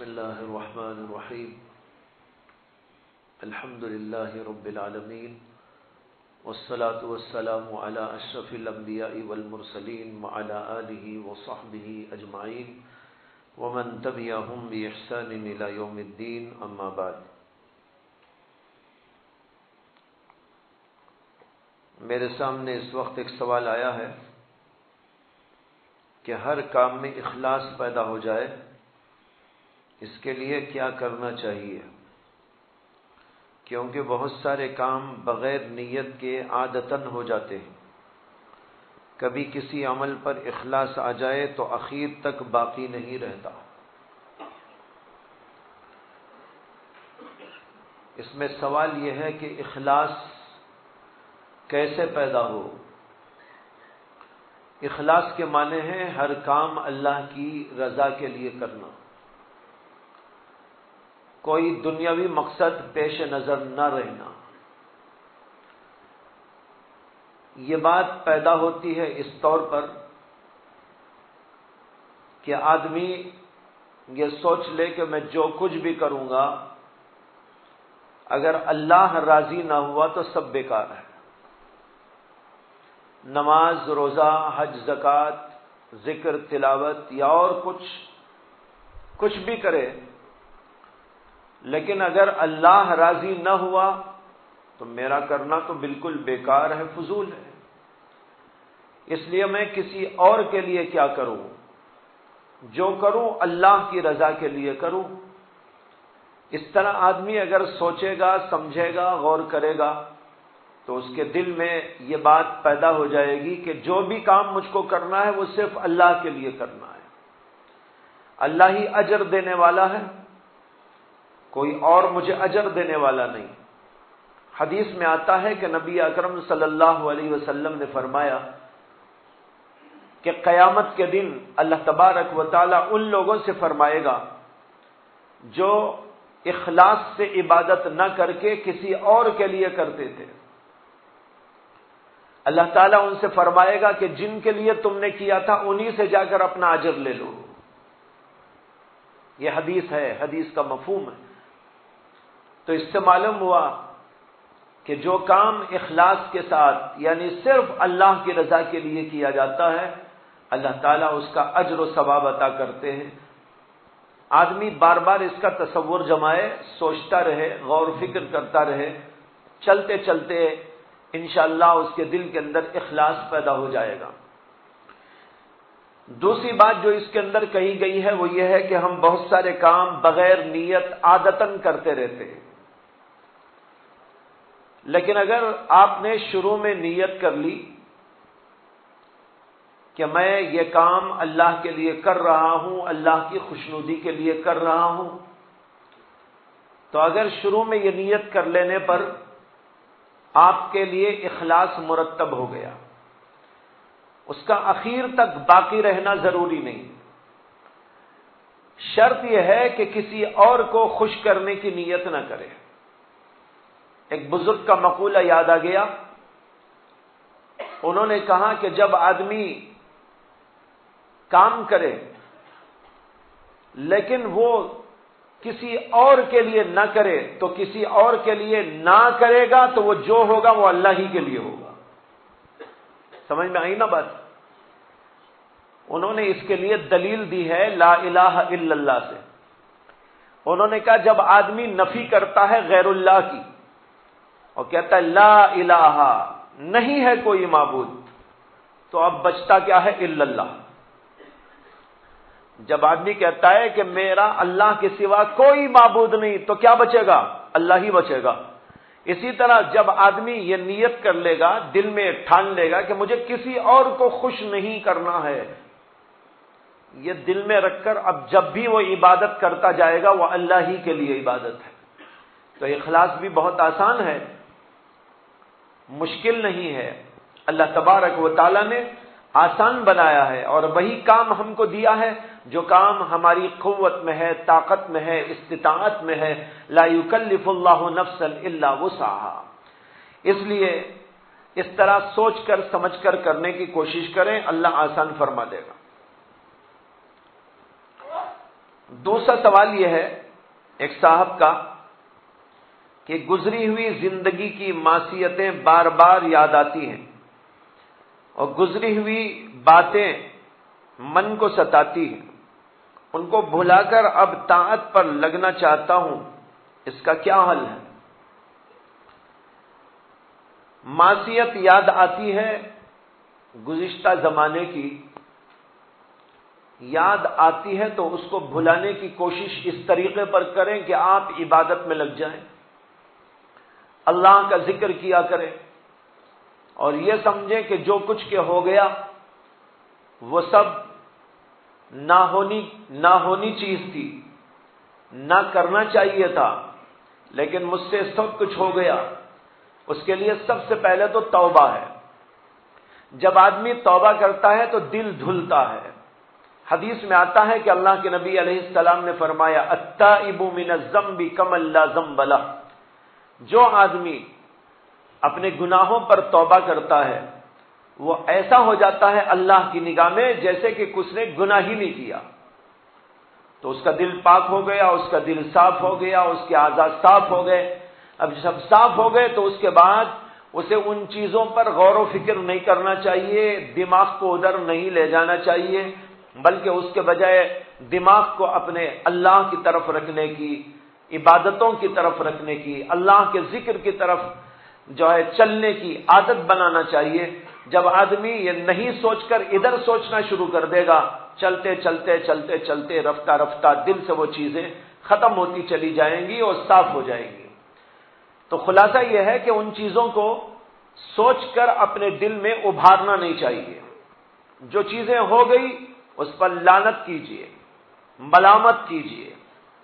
بسم الله الرحمن الرحيم الحمد لله رب العالمين والصلاة والسلام على أشرف الأنبياء والمرسلين وعلى آله وصحبه أجمعين ومن تبعهم بإحسان إلى يوم الدين أما بعد. میرے سامنے اس وقت ایک سوال آیا ہے کہ ہر کام میں اخلاص پیدا ہو جائے، اس کے لیے کیا کرنا چاہیے؟ کیونکہ بہت سارے کام بغیر نیت کے عادتاً ہو جاتے ہیں. کبھی کسی عمل پر اخلاص آ جائے تو اخیر تک باقی نہیں رہتا. اس میں سوال یہ ہے کہ اخلاص کیسے پیدا ہو؟ اخلاص کے معنی ہے ہر کام اللہ کی رضا کے لیے کرنا، کوئی دنیاوی مقصد پیش نظر نہ رہنا. یہ بات پیدا ہوتی ہے اس طور پر کہ آدمی یہ سوچ لے کہ میں جو کچھ بھی کروں گا اگر اللہ راضی نہ ہوا تو سب بیکار ہے. نماز، روزہ، حج، زکوٰۃ، ذکر، تلاوت یا اور کچھ بھی کرے، لیکن اگر اللہ راضی نہ ہوا تو میرا کرنا تو بالکل بیکار ہے، فضول ہے. اس لیے میں کسی اور کے لیے کیا کروں؟ جو کروں اللہ کی رضا کے لیے کروں. اس طرح آدمی اگر سوچے گا، سمجھے گا، غور کرے گا تو اس کے دل میں یہ بات پیدا ہو جائے گی کہ جو بھی کام مجھ کو کرنا ہے وہ صرف اللہ کے لیے کرنا ہے. اللہ ہی اجر دینے والا ہے، کوئی اور مجھے اجر دینے والا نہیں. حدیث میں آتا ہے کہ نبی اکرم صلی اللہ علیہ وسلم نے فرمایا کہ قیامت کے دن اللہ تبارک و تعالی ان لوگوں سے فرمائے گا جو اخلاص سے عبادت نہ کر کے کسی اور کے لیے کرتے تھے. اللہ تعالیٰ ان سے فرمائے گا کہ جن کے لیے تم نے کیا تھا انہی سے جا کر اپنا اجر لے لو. یہ حدیث ہے، حدیث کا مفہوم ہے. تو اس سے معلوم ہوا کہ جو کام اخلاص کے ساتھ یعنی صرف اللہ کی رضا کے لیے کیا جاتا ہے اللہ تعالیٰ اس کا اجر و ثواب عطا کرتے ہیں. آدمی بار بار اس کا تصور جمائے، سوچتا رہے، غور و فکر کرتا رہے، چلتے چلتے انشاءاللہ اس کے دل کے اندر اخلاص پیدا ہو جائے گا. دوسری بات جو اس کے اندر کہی گئی ہے وہ یہ ہے کہ ہم بہت سارے کام بغیر نیت عادتاً کرتے رہتے ہیں. لیکن اگر آپ نے شروع میں نیت کر لی کہ میں یہ کام اللہ کے لیے کر رہا ہوں، اللہ کی خوشنودی کے لیے کر رہا ہوں، تو اگر شروع میں یہ نیت کر لینے پر آپ کے لیے اخلاص مرتب ہو گیا، اس کا اخیر تک باقی رہنا ضروری نہیں. شرط یہ ہے کہ کسی اور کو خوش کرنے کی نیت نہ کرے. ایک بزرگ کا مقولہ یاد آ گیا. انہوں نے کہا کہ جب آدمی کام کرے لیکن وہ کسی اور کے لیے نہ کرے تو کسی اور کے لیے نہ کرے گا تو وہ جو ہوگا وہ اللہ ہی کے لیے ہوگا. سمجھ میں آئی نا بات؟ انہوں نے اس کے لیے دلیل دی ہے لا الہ الا اللہ سے. انہوں نے کہا جب آدمی نفی کرتا ہے غیر اللہ کی اور کہتا ہے لا الہ، نہیں ہے کوئی معبود، تو اب بچتا کیا ہے؟ الا اللہ. جب آدمی کہتا ہے کہ میرا اللہ کے سوا کوئی معبود نہیں تو کیا بچے گا؟ اللہ ہی بچے گا. اسی طرح جب آدمی یہ نیت کر لے گا، دل میں ٹھان لے گا کہ مجھے کسی اور کو خوش نہیں کرنا ہے، یہ دل میں رکھ کر اب جب بھی وہ عبادت کرتا جائے گا وہ اللہ ہی کے لیے عبادت ہے. تو اخلاص بھی بہت آسان ہے، مشکل نہیں ہے. اللہ تبارک و تعالی نے آسان بنایا ہے اور وہی کام ہم کو دیا ہے جو کام ہماری قوت میں ہے، طاقت میں ہے، استطاعت میں ہے. لا یکلف اللہ نفسا الا وسعها. اس لیے اس طرح سوچ کر سمجھ کر کرنے کی کوشش کریں، اللہ آسان فرما دے گا. دوسرا سوال یہ ہے ایک صاحب کا کہ گزری ہوئی زندگی کی معصیتیں بار بار یاد آتی ہیں اور گزری ہوئی باتیں من کو ستاتی ہیں، ان کو بھلا کر اب طاعت پر لگنا چاہتا ہوں، اس کا کیا حل ہے؟ معصیت یاد آتی ہے گزشتہ زمانے کی، یاد آتی ہے تو اس کو بھلانے کی کوشش اس طریقے پر کریں کہ آپ عبادت میں لگ جائیں، اللہ کا ذکر کیا کریں اور یہ سمجھیں کہ جو کچھ کے ہو گیا وہ سب نہ ہونی چیز تھی، نہ کرنا چاہیے تھا، لیکن مجھ سے سب کچھ ہو گیا۔ اس کے لیے سب سے پہلے تو توبہ ہے۔ جب آدمی توبہ کرتا ہے تو دل دھلتا ہے۔ حدیث میں آتا ہے کہ اللہ کے نبی علیہ السلام نے فرمایا التائب من الذنب کمن لا ذنب لہ، جو آدمی اپنے گناہوں پر توبہ کرتا ہے وہ ایسا ہو جاتا ہے اللہ کی نگاہ میں جیسے کہ کچھ نے گناہ ہی نہیں کیا، تو اس کا دل پاک ہو گیا، اس کا دل صاف ہو گیا، اس کے اعضاء صاف ہو گئے۔ اب جب صاف ہو گئے تو اس کے بعد اسے ان چیزوں پر غور و فکر نہیں کرنا چاہیے، دماغ کو ادھر نہیں لے جانا چاہیے، بلکہ اس کے بجائے دماغ کو اپنے اللہ کی طرف رکھنے کی، عبادتوں کی طرف رکھنے کی، اللہ کے ذکر کی طرف جو ہے چلنے کی عادت بنانا چاہیے۔ جب آدمی یہ نہیں سوچ کر ادھر سوچنا شروع کر دے گا، چلتے چلتے چلتے چلتے رفتہ رفتہ دل سے وہ چیزیں ختم ہوتی چلی جائیں گی اور صاف ہو جائیں گی۔ تو خلاصہ یہ ہے کہ ان چیزوں کو سوچ کر اپنے دل میں ابھارنا نہیں چاہیے۔ جو چیزیں ہو گئی اس پر لعنت کیجیے، ملامت کیجیے،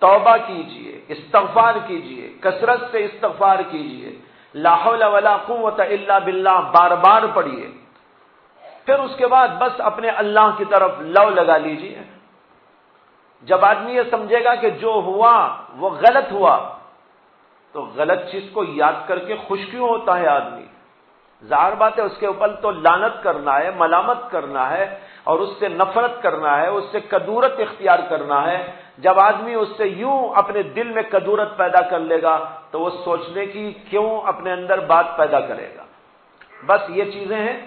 توبہ کیجیے، استغفار کیجیے، کثرت سے استغفار کیجیے، لا حول ولا قوت الا باللہ بار بار پڑھیے، پھر اس کے بعد بس اپنے اللہ کی طرف لو لگا لیجیے۔ جب آدمی یہ سمجھے گا کہ جو ہوا وہ غلط ہوا تو غلط چیز کو یاد کر کے خوش کیوں ہوتا ہے آدمی؟ ظاہر بات ہے اس کے اوپر تو لعنت کرنا ہے، ملامت کرنا ہے اور اس سے نفرت کرنا ہے، اس سے کدورت اختیار کرنا ہے۔ جب آدمی اس سے یوں اپنے دل میں کدورت پیدا کر لے گا تو وہ سوچنے کی کیوں اپنے اندر بات پیدا کرے گا؟ بس یہ چیزیں ہیں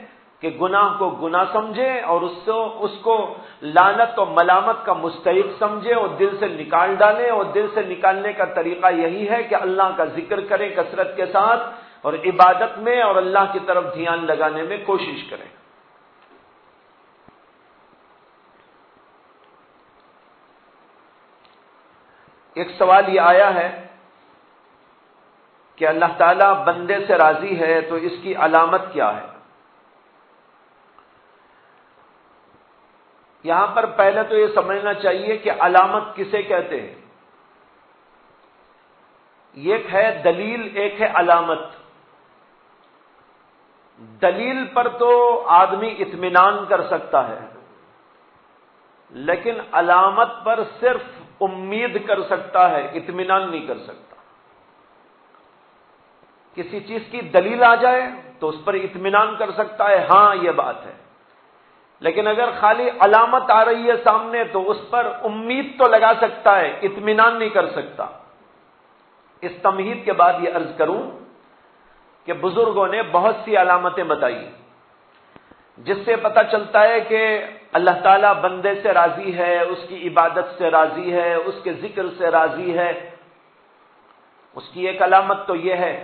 کہ گناہ کو گناہ سمجھے اور اس کو لعنت و ملامت کا مستحق سمجھے اور دل سے نکال ڈالے، اور دل سے نکالنے کا طریقہ یہی ہے کہ اللہ کا ذکر کریں کثرت کے ساتھ اور عبادت میں اور اللہ کی طرف دھیان لگانے میں کوشش کریں۔ ایک سوال یہ آیا ہے کہ اللہ تعالیٰ بندے سے راضی ہے تو اس کی علامت کیا ہے؟ یہاں پر پہلے تو یہ سمجھنا چاہیے کہ علامت کسے کہتے ہیں۔ ایک ہے دلیل، ایک ہے علامت۔ دلیل پر تو آدمی اطمینان کر سکتا ہے، لیکن علامت پر صرف امید کر سکتا ہے، اطمینان نہیں کر سکتا۔ کسی چیز کی دلیل آ جائے تو اس پر اطمینان کر سکتا ہے، ہاں یہ بات ہے، لیکن اگر خالی علامت آ رہی ہے سامنے تو اس پر امید تو لگا سکتا ہے، اطمینان نہیں کر سکتا۔ اس تمہید کے بعد یہ عرض کروں کہ بزرگوں نے بہت سی علامتیں بتائی جس سے پتہ چلتا ہے کہ اللہ تعالیٰ بندے سے راضی ہے، اس کی عبادت سے راضی ہے، اس کے ذکر سے راضی ہے۔ اس کی ایک علامت تو یہ ہے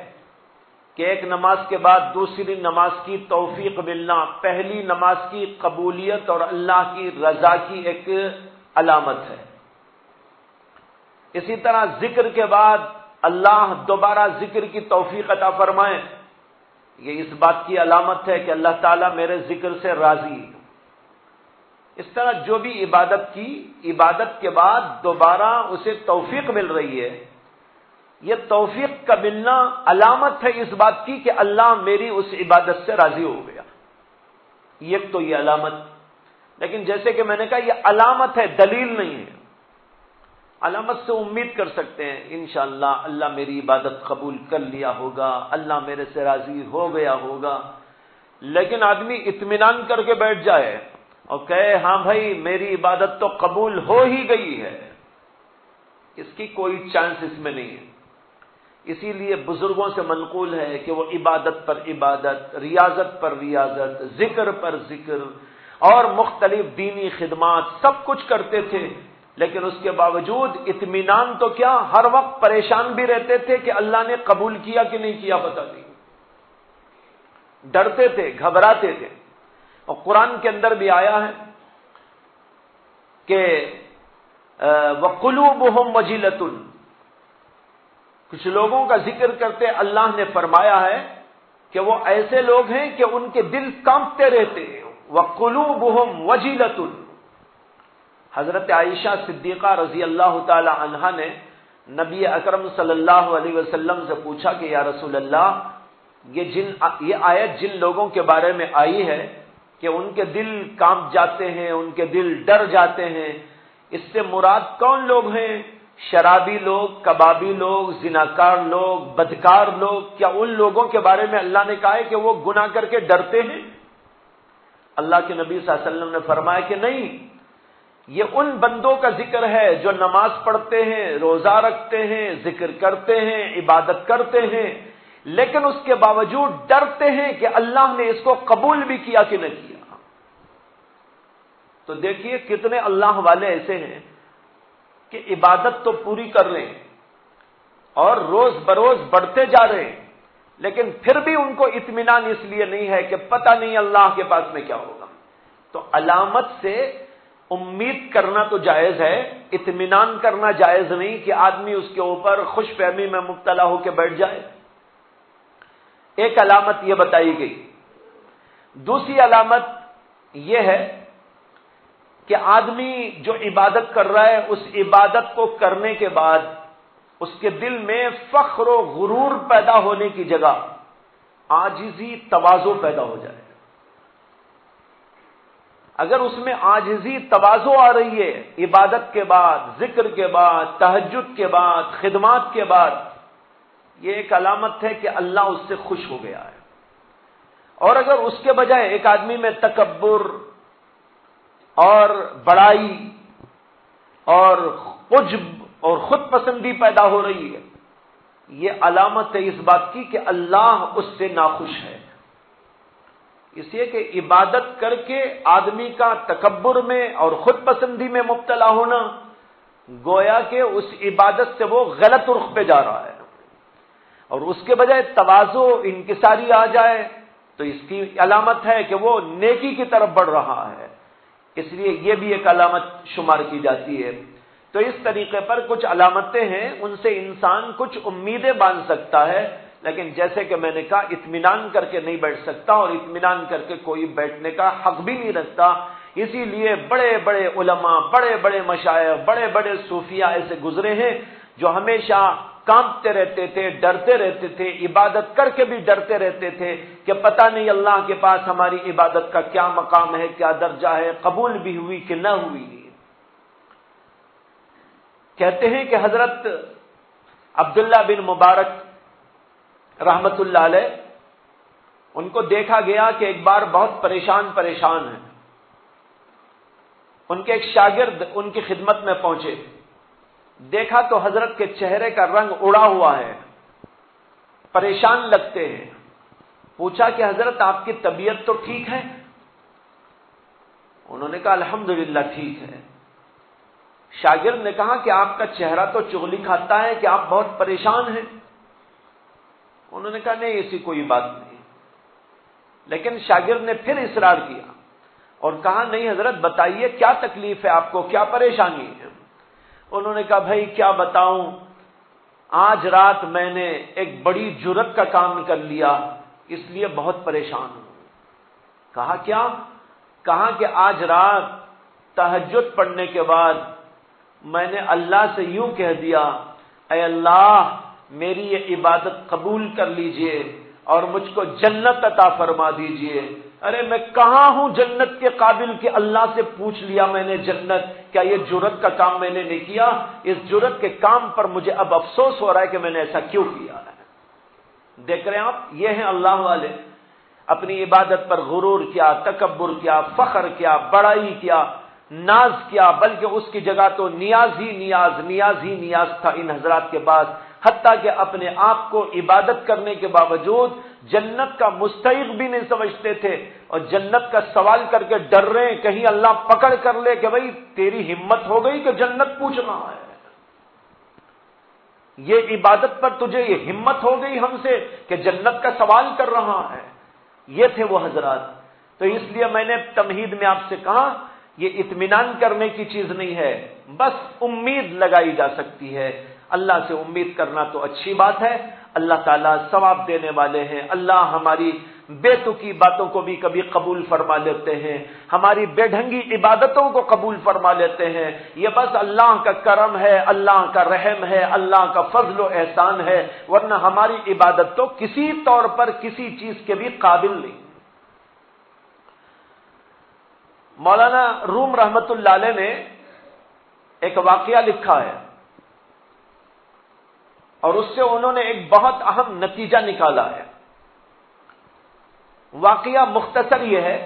کہ ایک نماز کے بعد دوسری نماز کی توفیق ملنا پہلی نماز کی قبولیت اور اللہ کی رضا کی ایک علامت ہے۔ اسی طرح ذکر کے بعد اللہ دوبارہ ذکر کی توفیق عطا فرمائے، یہ اس بات کی علامت ہے کہ اللہ تعالیٰ میرے ذکر سے راضی ہے۔ اس طرح جو بھی عبادت کی، عبادت کے بعد دوبارہ اسے توفیق مل رہی ہے، یہ توفیق کا ملنا علامت ہے اس بات کی کہ اللہ میری اس عبادت سے راضی ہو گیا۔ ایک تو یہ علامت، لیکن جیسے کہ میں نے کہا یہ علامت ہے، دلیل نہیں ہے۔ علامت سے امید کر سکتے ہیں انشاءاللہ اللہ میری عبادت قبول کر لیا ہوگا، اللہ میرے سے راضی ہو گیا ہوگا، لیکن آدمی اطمینان کر کے بیٹھ جائے اور کہے ہاں بھائی میری عبادت تو قبول ہو ہی گئی ہے، اس کی کوئی چانس اس میں نہیں ہے۔ اسی لیے بزرگوں سے منقول ہے کہ وہ عبادت پر عبادت، ریاضت پر ریاضت، ذکر پر ذکر اور مختلف دینی خدمات سب کچھ کرتے تھے، لیکن اس کے باوجود اطمینان تو کیا، ہر وقت پریشان بھی رہتے تھے کہ اللہ نے قبول کیا کہ نہیں کیا پتہ نہیں، ڈرتے تھے، گھبراتے تھے۔ اور قرآن کے اندر بھی آیا ہے کہ وَقُلُوبُهُمْ وَجِلَةٌ، کچھ لوگوں کا ذکر کرتے اللہ نے فرمایا ہے کہ وہ ایسے لوگ ہیں کہ ان کے دل کانپتے رہتے ہیں۔ وَقُلُوبُهُمْ وَجِلَةٌ، حضرت عائشہ صدیقہ رضی اللہ تعالی عنہا نے نبی اکرم صلی اللہ علیہ وسلم سے پوچھا کہ یا رسول اللہ، یہ آیت جن لوگوں کے بارے میں آئی ہے کہ ان کے دل کانپ جاتے ہیں، ان کے دل ڈر جاتے ہیں، اس سے مراد کون لوگ ہیں؟ شرابی لوگ، کبابی لوگ، زناکار لوگ، بدکار لوگ؟ کیا ان لوگوں کے بارے میں اللہ نے کہا ہے کہ وہ گناہ کر کے ڈرتے ہیں؟ اللہ کے نبی صلی اللہ علیہ وسلم نے فرمایا کہ نہیں، یہ ان بندوں کا ذکر ہے جو نماز پڑھتے ہیں، روزہ رکھتے ہیں، ذکر کرتے ہیں، عبادت کرتے ہیں، لیکن اس کے باوجود ڈرتے ہیں کہ اللہ نے اس کو قبول بھی کیا کہ نہیں کیا۔ تو دیکھیے کتنے اللہ والے ایسے ہیں کہ عبادت تو پوری کر رہے ہیں اور روز بروز بڑھتے جا رہے ہیں، لیکن پھر بھی ان کو اطمینان اس لیے نہیں ہے کہ پتہ نہیں اللہ کے پاس میں کیا ہوگا۔ تو علامت سے امید کرنا تو جائز ہے، اطمینان کرنا جائز نہیں کہ آدمی اس کے اوپر خوش فہمی میں مبتلا ہو کے بیٹھ جائے۔ ایک علامت یہ بتائی گئی۔ دوسری علامت یہ ہے کہ آدمی جو عبادت کر رہا ہے اس عبادت کو کرنے کے بعد اس کے دل میں فخر و غرور پیدا ہونے کی جگہ عاجزی، تواضع پیدا ہو جائے۔ اگر اس میں عاجزی، تواضع آ رہی ہے عبادت کے بعد، ذکر کے بعد، تہجد کے بعد، خدمات کے بعد، یہ ایک علامت ہے کہ اللہ اس سے خوش ہو گیا ہے۔ اور اگر اس کے بجائے ایک آدمی میں تکبر اور بڑائی اور عجب اور خود پسندی پیدا ہو رہی ہے، یہ علامت ہے اس بات کی کہ اللہ اس سے ناخوش ہے۔ اس لیے کہ عبادت کر کے آدمی کا تکبر میں اور خود پسندی میں مبتلا ہونا، گویا کہ اس عبادت سے وہ غلط رخ پہ جا رہا ہے، اور اس کے بجائے تواضع، انکساری آ جائے تو اس کی علامت ہے کہ وہ نیکی کی طرف بڑھ رہا ہے۔ اس لیے یہ بھی ایک علامت شمار کی جاتی ہے۔ تو اس طریقے پر کچھ علامتیں ہیں، ان سے انسان کچھ امیدیں باندھ سکتا ہے، لیکن جیسے کہ میں نے کہا اطمینان کر کے نہیں بیٹھ سکتا، اور اطمینان کر کے کوئی بیٹھنے کا حق بھی نہیں رکھتا۔ اسی لیے بڑے بڑے علماء، بڑے بڑے مشائخ، بڑے بڑے صوفیاء ایسے گزرے ہیں جو ہمیشہ کانپتے رہتے تھے، ڈرتے رہتے تھے، عبادت کر کے بھی ڈرتے رہتے تھے کہ پتہ نہیں اللہ کے پاس ہماری عبادت کا کیا مقام ہے، کیا درجہ ہے، قبول بھی ہوئی کہ نہ ہوئی۔ کہتے ہیں کہ حضرت عبداللہ بن مبارک رحمت اللہ علیہ، ان کو دیکھا گیا کہ ایک بار بہت پریشان ہیں۔ ان کے ایک شاگرد ان کی خدمت میں پہنچے، دیکھا تو حضرت کے چہرے کا رنگ اڑا ہوا ہے، پریشان لگتے ہیں۔ پوچھا کہ حضرت آپ کی طبیعت تو ٹھیک ہے؟ انہوں نے کہا الحمدللہ ٹھیک ہے۔ شاگرد نے کہا کہ آپ کا چہرہ تو چغلی کھاتا ہے کہ آپ بہت پریشان ہیں۔ انہوں نے کہا نہیں ایسی کوئی بات نہیں، لیکن شاگرد نے پھر اصرار کیا اور کہا نہیں حضرت بتائیے کیا تکلیف ہے آپ کو، کیا پریشانی ہے؟ انہوں نے کہا بھائی کیا بتاؤں، آج رات میں نے ایک بڑی جرت کا کام کر لیا، اس لیے بہت پریشان ہوں۔ کہا کیا؟ کہا کہ آج رات تہجد پڑھنے کے بعد میں نے اللہ سے یوں کہہ دیا، اے اللہ میری یہ عبادت قبول کر لیجئے اور مجھ کو جنت عطا فرما دیجئے۔ ارے میں کہاں ہوں جنت کے قابل کہ اللہ سے پوچھ لیا میں نے جنت، کیا یہ جرت کا کام میں نے نہیں کیا؟ اس جرت کے کام پر مجھے اب افسوس ہو رہا ہے کہ میں نے ایسا کیوں کیا ہے۔ دیکھ رہے ہیں آپ، یہ ہیں اللہ والے، اپنی عبادت پر غرور کیا، تکبر کیا، فخر کیا، بڑائی کیا، ناز کیا، بلکہ اس کی جگہ تو نیاز ہی نیاز تھا ان حضرات کے پاس، حتیٰ کہ اپنے آپ کو عبادت کرنے کے باوجود جنت کا مستحق بھی نہیں سمجھتے تھے، اور جنت کا سوال کر کے ڈر رہے ہیں کہیں اللہ پکڑ کر لے کہ بھئی تیری ہمت ہو گئی کہ جنت پوچھنا ہے، یہ عبادت پر تجھے یہ ہمت ہو گئی ہم سے کہ جنت کا سوال کر رہا ہے۔ یہ تھے وہ حضرات۔ تو اس لیے میں نے تمہید میں آپ سے کہا یہ اطمینان کرنے کی چیز نہیں ہے، بس امید لگائی جا سکتی ہے۔ اللہ سے امید کرنا تو اچھی بات ہے، اللہ تعالیٰ ثواب دینے والے ہیں، اللہ ہماری بے تکی باتوں کو بھی کبھی قبول فرما لیتے ہیں، ہماری بے ڈھنگی عبادتوں کو قبول فرما لیتے ہیں، یہ بس اللہ کا کرم ہے، اللہ کا رحم ہے، اللہ کا فضل و احسان ہے، ورنہ ہماری عبادت تو کسی طور پر کسی چیز کے بھی قابل نہیں۔ مولانا روم رحمت اللہ علیہ نے ایک واقعہ لکھا ہے، اور اس سے انہوں نے ایک بہت اہم نتیجہ نکالا ہے۔ واقعہ مختصر یہ ہے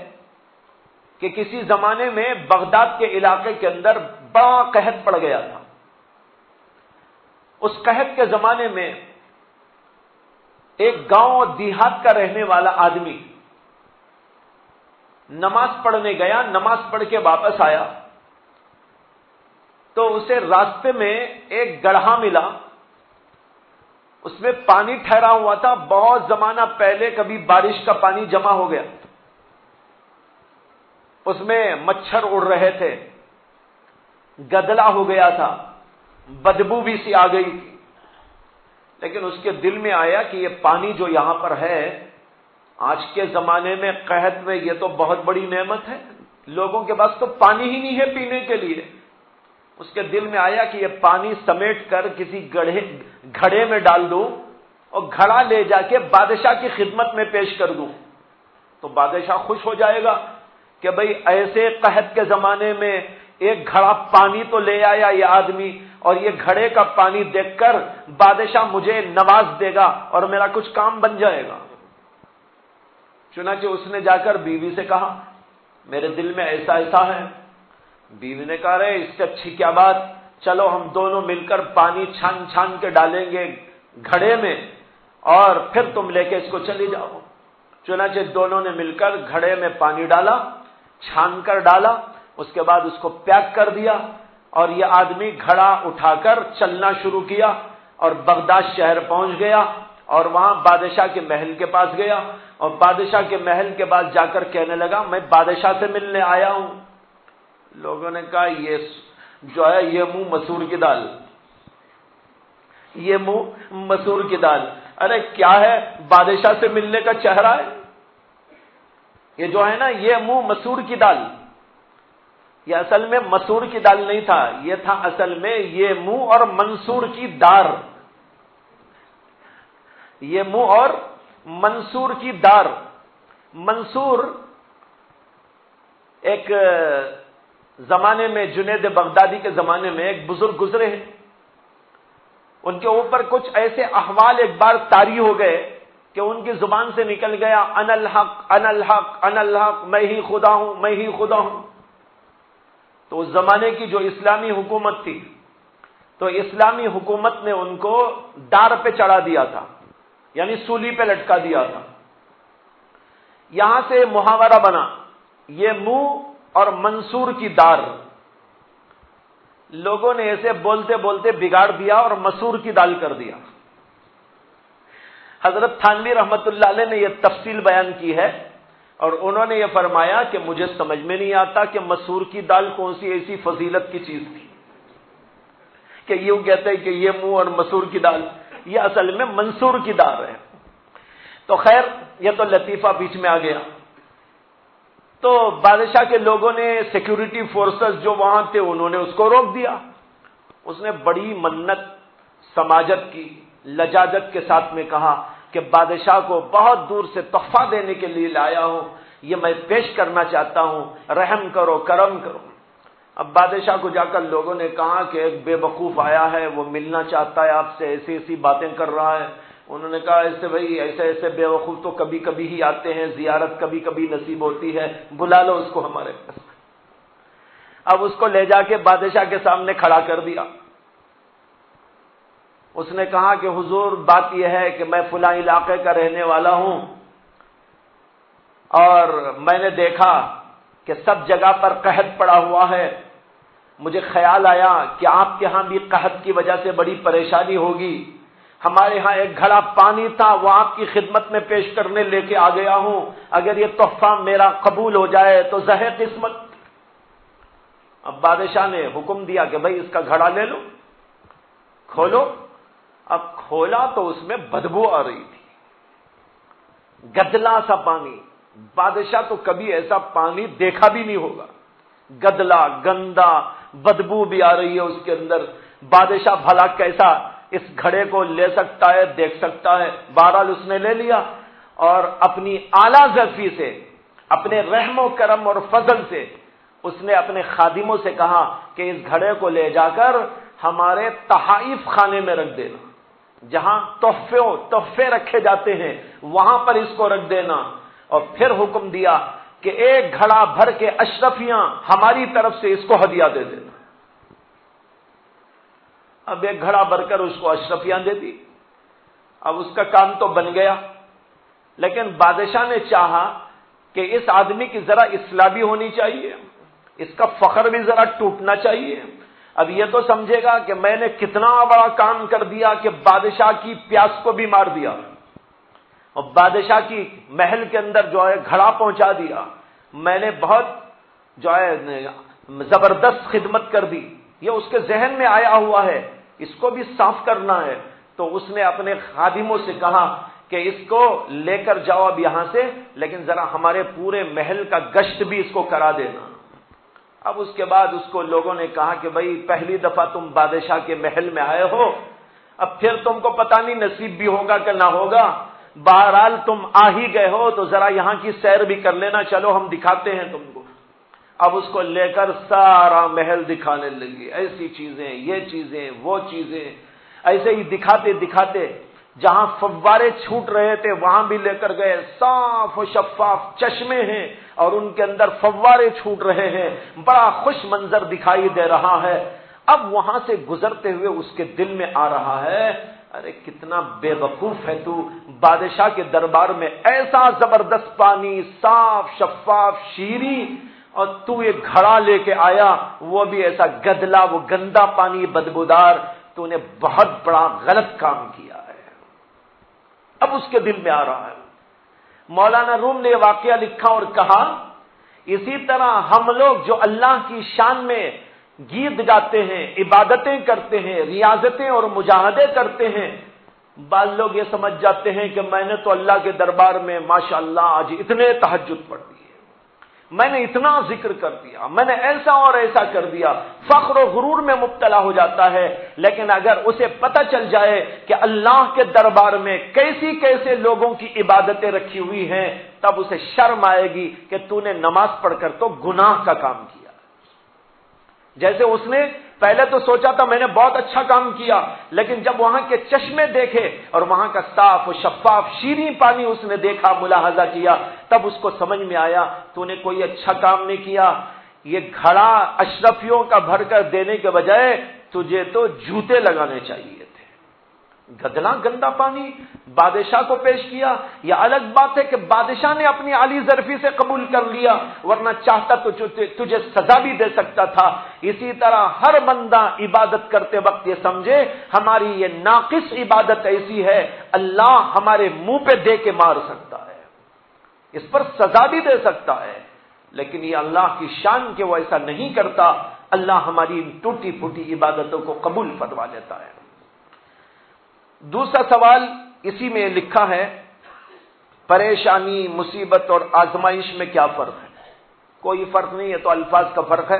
کہ کسی زمانے میں بغداد کے علاقے کے اندر بڑا قحط پڑ گیا تھا۔ اس قحط کے زمانے میں ایک گاؤں اور دیہات کا رہنے والا آدمی نماز پڑھنے گیا، نماز پڑھ کے واپس آیا تو اسے راستے میں ایک گڑھا ملا، اس میں پانی ٹھہرا ہوا تھا، بہت زمانہ پہلے کبھی بارش کا پانی جمع ہو گیا، اس میں مچھر اڑ رہے تھے، گدلا ہو گیا تھا، بدبو بھی سی آ گئی تھی، لیکن اس کے دل میں آیا کہ یہ پانی جو یہاں پر ہے آج کے زمانے میں قحط میں یہ تو بہت بڑی نعمت ہے، لوگوں کے پاس تو پانی ہی نہیں ہے پینے کے لیے۔ اس کے دل میں آیا کہ یہ پانی سمیٹ کر کسی گھڑے میں ڈال دوں اور گھڑا لے جا کے بادشاہ کی خدمت میں پیش کر دوں تو بادشاہ خوش ہو جائے گا کہ بھئی ایسے قحط کے زمانے میں ایک گھڑا پانی تو لے آیا یہ آدمی، اور یہ گھڑے کا پانی دیکھ کر بادشاہ مجھے نواز دے گا اور میرا کچھ کام بن جائے گا۔ چنانچہ اس نے جا کر بیوی سے کہا میرے دل میں ایسا ایسا ہے۔ بیوی نے کہا رہے اس سے اچھی کیا بات، چلو ہم دونوں مل کر پانی چھان چھان کے ڈالیں گے گھڑے میں اور پھر تم لے کے اس کو چلی جاؤ۔ چنانچہ دونوں نے مل کر گھڑے میں پانی ڈالا، چھان کر ڈالا، اس کے بعد اس کو پیک کر دیا، اور یہ آدمی گھڑا اٹھا کر چلنا شروع کیا اور بغداد شہر پہنچ گیا، اور وہاں بادشاہ کے محل کے پاس گیا، اور بادشاہ کے محل کے پاس جا کر کہنے لگا میں بادشاہ سے ملنے آیا ہوں۔ لوگوں نے کہا یہ جو ہے یہ منہ مسور کی دال، یہ منہ مسور کی دال، ارے کیا ہے بادشاہ سے ملنے کا چہرہ ہے، یہ جو ہے نا یہ منہ مسور کی دال، یہ اصل میں مسور کی دال نہیں تھا، یہ تھا اصل میں یہ منہ اور منصور کی دار، یہ منہ اور منصور کی دار۔ منصور ایک زمانے میں جنید بغدادی کے زمانے میں ایک بزرگ گزرے ہیں، ان کے اوپر کچھ ایسے احوال ایک بار طاری ہو گئے کہ ان کی زبان سے نکل گیا انا الحق انا الحق انا الحق، میں ہی خدا ہوں میں ہی خدا ہوں۔ تو اس زمانے کی جو اسلامی حکومت تھی تو اسلامی حکومت نے ان کو دار پہ چڑھا دیا تھا، یعنی سولی پہ لٹکا دیا تھا۔ یہاں سے محاورہ بنا یہ منہ اور منصور کی دار، لوگوں نے ایسے بولتے بولتے بگاڑ دیا اور مسور کی دال کر دیا۔ حضرت تھانوی رحمت اللہ علیہ نے یہ تفصیل بیان کی ہے، اور انہوں نے یہ فرمایا کہ مجھے سمجھ میں نہیں آتا کہ مسور کی دال کون سی ایسی فضیلت کی چیز تھی کہ یوں کہتے ہیں کہ یہ منہ اور مسور کی دال، یہ اصل میں منصور کی دال ہے۔ تو خیر یہ تو لطیفہ بیچ میں آ گیا۔ تو بادشاہ کے لوگوں نے سیکیورٹی فورسز جو وہاں تھے انہوں نے اس کو روک دیا۔ اس نے بڑی منت سماجت کی، لجاجت کے ساتھ میں کہا کہ بادشاہ کو بہت دور سے تحفہ دینے کے لیے لایا ہوں، یہ میں پیش کرنا چاہتا ہوں، رحم کرو کرم کرو۔ اب بادشاہ کو جا کر لوگوں نے کہا کہ ایک بے وقوف آیا ہے، وہ ملنا چاہتا ہے آپ سے، ایسی ایسی باتیں کر رہا ہے۔ انہوں نے کہا ایسے بھائی ایسے ایسے بے وقوف تو کبھی کبھی ہی آتے ہیں، زیارت کبھی کبھی نصیب ہوتی ہے، بلا لو اس کو ہمارے پاس۔ اب اس کو لے جا کے بادشاہ کے سامنے کھڑا کر دیا. اس نے کہا کہ حضور بات یہ ہے کہ میں فلاں علاقے کا رہنے والا ہوں اور میں نے دیکھا کہ سب جگہ پر قحط پڑا ہوا ہے. مجھے خیال آیا کہ آپ کے ہاں بھی قحط کی وجہ سے بڑی پریشانی ہوگی. ہمارے ہاں ایک گھڑا پانی تھا، وہ آپ کی خدمت میں پیش کرنے لے کے آ گیا ہوں. اگر یہ تحفہ میرا قبول ہو جائے تو زہے قسمت. اب بادشاہ نے حکم دیا کہ بھائی اس کا گھڑا لے لو، کھولو. اب کھولا تو اس میں بدبو آ رہی تھی، گدلا سا پانی. بادشاہ تو کبھی ایسا پانی دیکھا بھی نہیں ہوگا، گدلا گندا، بدبو بھی آ رہی ہے اس کے اندر. بادشاہ بھلا کیسا اس گھڑے کو لے سکتا ہے، دیکھ سکتا ہے. بہرحال اس نے لے لیا اور اپنی اعلیٰ ظرفی سے، اپنے رحم و کرم اور فضل سے اس نے اپنے خادموں سے کہا کہ اس گھڑے کو لے جا کر ہمارے تحائف خانے میں رکھ دینا، جہاں تحفے رکھے جاتے ہیں وہاں پر اس کو رکھ دینا. اور پھر حکم دیا کہ ایک گھڑا بھر کے اشرفیاں ہماری طرف سے اس کو ہدیہ دے دینا. اب ایک گھڑا بھر کر اس کو اشرفیاں دے دی. اب اس کا کام تو بن گیا، لیکن بادشاہ نے چاہا کہ اس آدمی کی ذرا اصلاح بھی ہونی چاہیے، اس کا فخر بھی ذرا ٹوٹنا چاہیے. اب یہ تو سمجھے گا کہ میں نے کتنا بڑا کام کر دیا کہ بادشاہ کی پیاس کو بھی مار دیا اور بادشاہ کی محل کے اندر جو ہے گھڑا پہنچا دیا. میں نے بہت جو ہے زبردست خدمت کر دی. یہ اس کے ذہن میں آیا ہوا ہے، اس کو بھی صاف کرنا ہے. تو اس نے اپنے خادموں سے کہا کہ اس کو لے کر جاؤ اب یہاں سے، لیکن ذرا ہمارے پورے محل کا گشت بھی اس کو کرا دینا. اب اس کے بعد اس کو لوگوں نے کہا کہ بھائی پہلی دفعہ تم بادشاہ کے محل میں آئے ہو، اب پھر تم کو پتہ نہیں نصیب بھی ہوگا کہ نہ ہوگا. بہرحال تم آ ہی گئے ہو تو ذرا یہاں کی سیر بھی کر لینا، چلو ہم دکھاتے ہیں تم کو. اب اس کو لے کر سارا محل دکھانے لگی، ایسی چیزیں، یہ چیزیں، وہ چیزیں، ایسے ہی دکھاتے دکھاتے جہاں فوارے چھوٹ رہے تھے وہاں بھی لے کر گئے. صاف و شفاف چشمے ہیں اور ان کے اندر فوارے چھوٹ رہے ہیں، بڑا خوش منظر دکھائی دے رہا ہے. اب وہاں سے گزرتے ہوئے اس کے دل میں آ رہا ہے، ارے کتنا بے وقوف ہے تو، بادشاہ کے دربار میں ایسا زبردست پانی، صاف شفاف شیریں، اور تو یہ گھڑا لے کے آیا، وہ بھی ایسا گدلا، وہ گندا پانی بدبودار. تو نے بہت بڑا غلط کام کیا ہے. اب اس کے دل میں آ رہا ہے. مولانا روم نے یہ واقعہ لکھا اور کہا اسی طرح ہم لوگ جو اللہ کی شان میں گیت گاتے ہیں، عبادتیں کرتے ہیں، ریاضتیں اور مجاہدے کرتے ہیں، بعض لوگ یہ سمجھ جاتے ہیں کہ میں نے تو اللہ کے دربار میں ماشاءاللہ آج اتنے تہجد پڑھ دیے، میں نے اتنا ذکر کر دیا، میں نے ایسا اور ایسا کر دیا. فخر و غرور میں مبتلا ہو جاتا ہے. لیکن اگر اسے پتہ چل جائے کہ اللہ کے دربار میں کیسی کیسے لوگوں کی عبادتیں رکھی ہوئی ہیں، تب اسے شرم آئے گی کہ تو نے نماز پڑھ کر تو گناہ کا کام کیا. جیسے اس نے پہلے تو سوچا تھا میں نے بہت اچھا کام کیا، لیکن جب وہاں کے چشمے دیکھے اور وہاں کا صاف و شفاف شیریں پانی اس نے دیکھا، ملاحظہ کیا، تب اس کو سمجھ میں آیا تو نے کوئی اچھا کام نہیں کیا. یہ گھڑا اشرفیوں کا بھر کر دینے کے بجائے تجھے تو جوتے لگانے چاہیے تھے. گدلا گندا پانی بادشاہ کو پیش کیا. یہ الگ بات ہے کہ بادشاہ نے اپنی عالی ظرفی سے قبول کر لیا، ورنہ چاہتا تو تجھے سزا بھی دے سکتا تھا. اسی طرح ہر بندہ عبادت کرتے وقت یہ سمجھے ہماری یہ ناقص عبادت ایسی ہے اللہ ہمارے منہ پہ دے کے مار سکتا ہے، اس پر سزا بھی دے سکتا ہے، لیکن یہ اللہ کی شان کہ وہ ایسا نہیں کرتا. اللہ ہماری ٹوٹی پھوٹی عبادتوں کو قبول فرما لیتا ہے. دوسرا سوال اسی میں لکھا ہے، پریشانی، مصیبت اور آزمائش میں کیا فرق ہے؟ کوئی فرق نہیں ہے، تو الفاظ کا فرق ہے.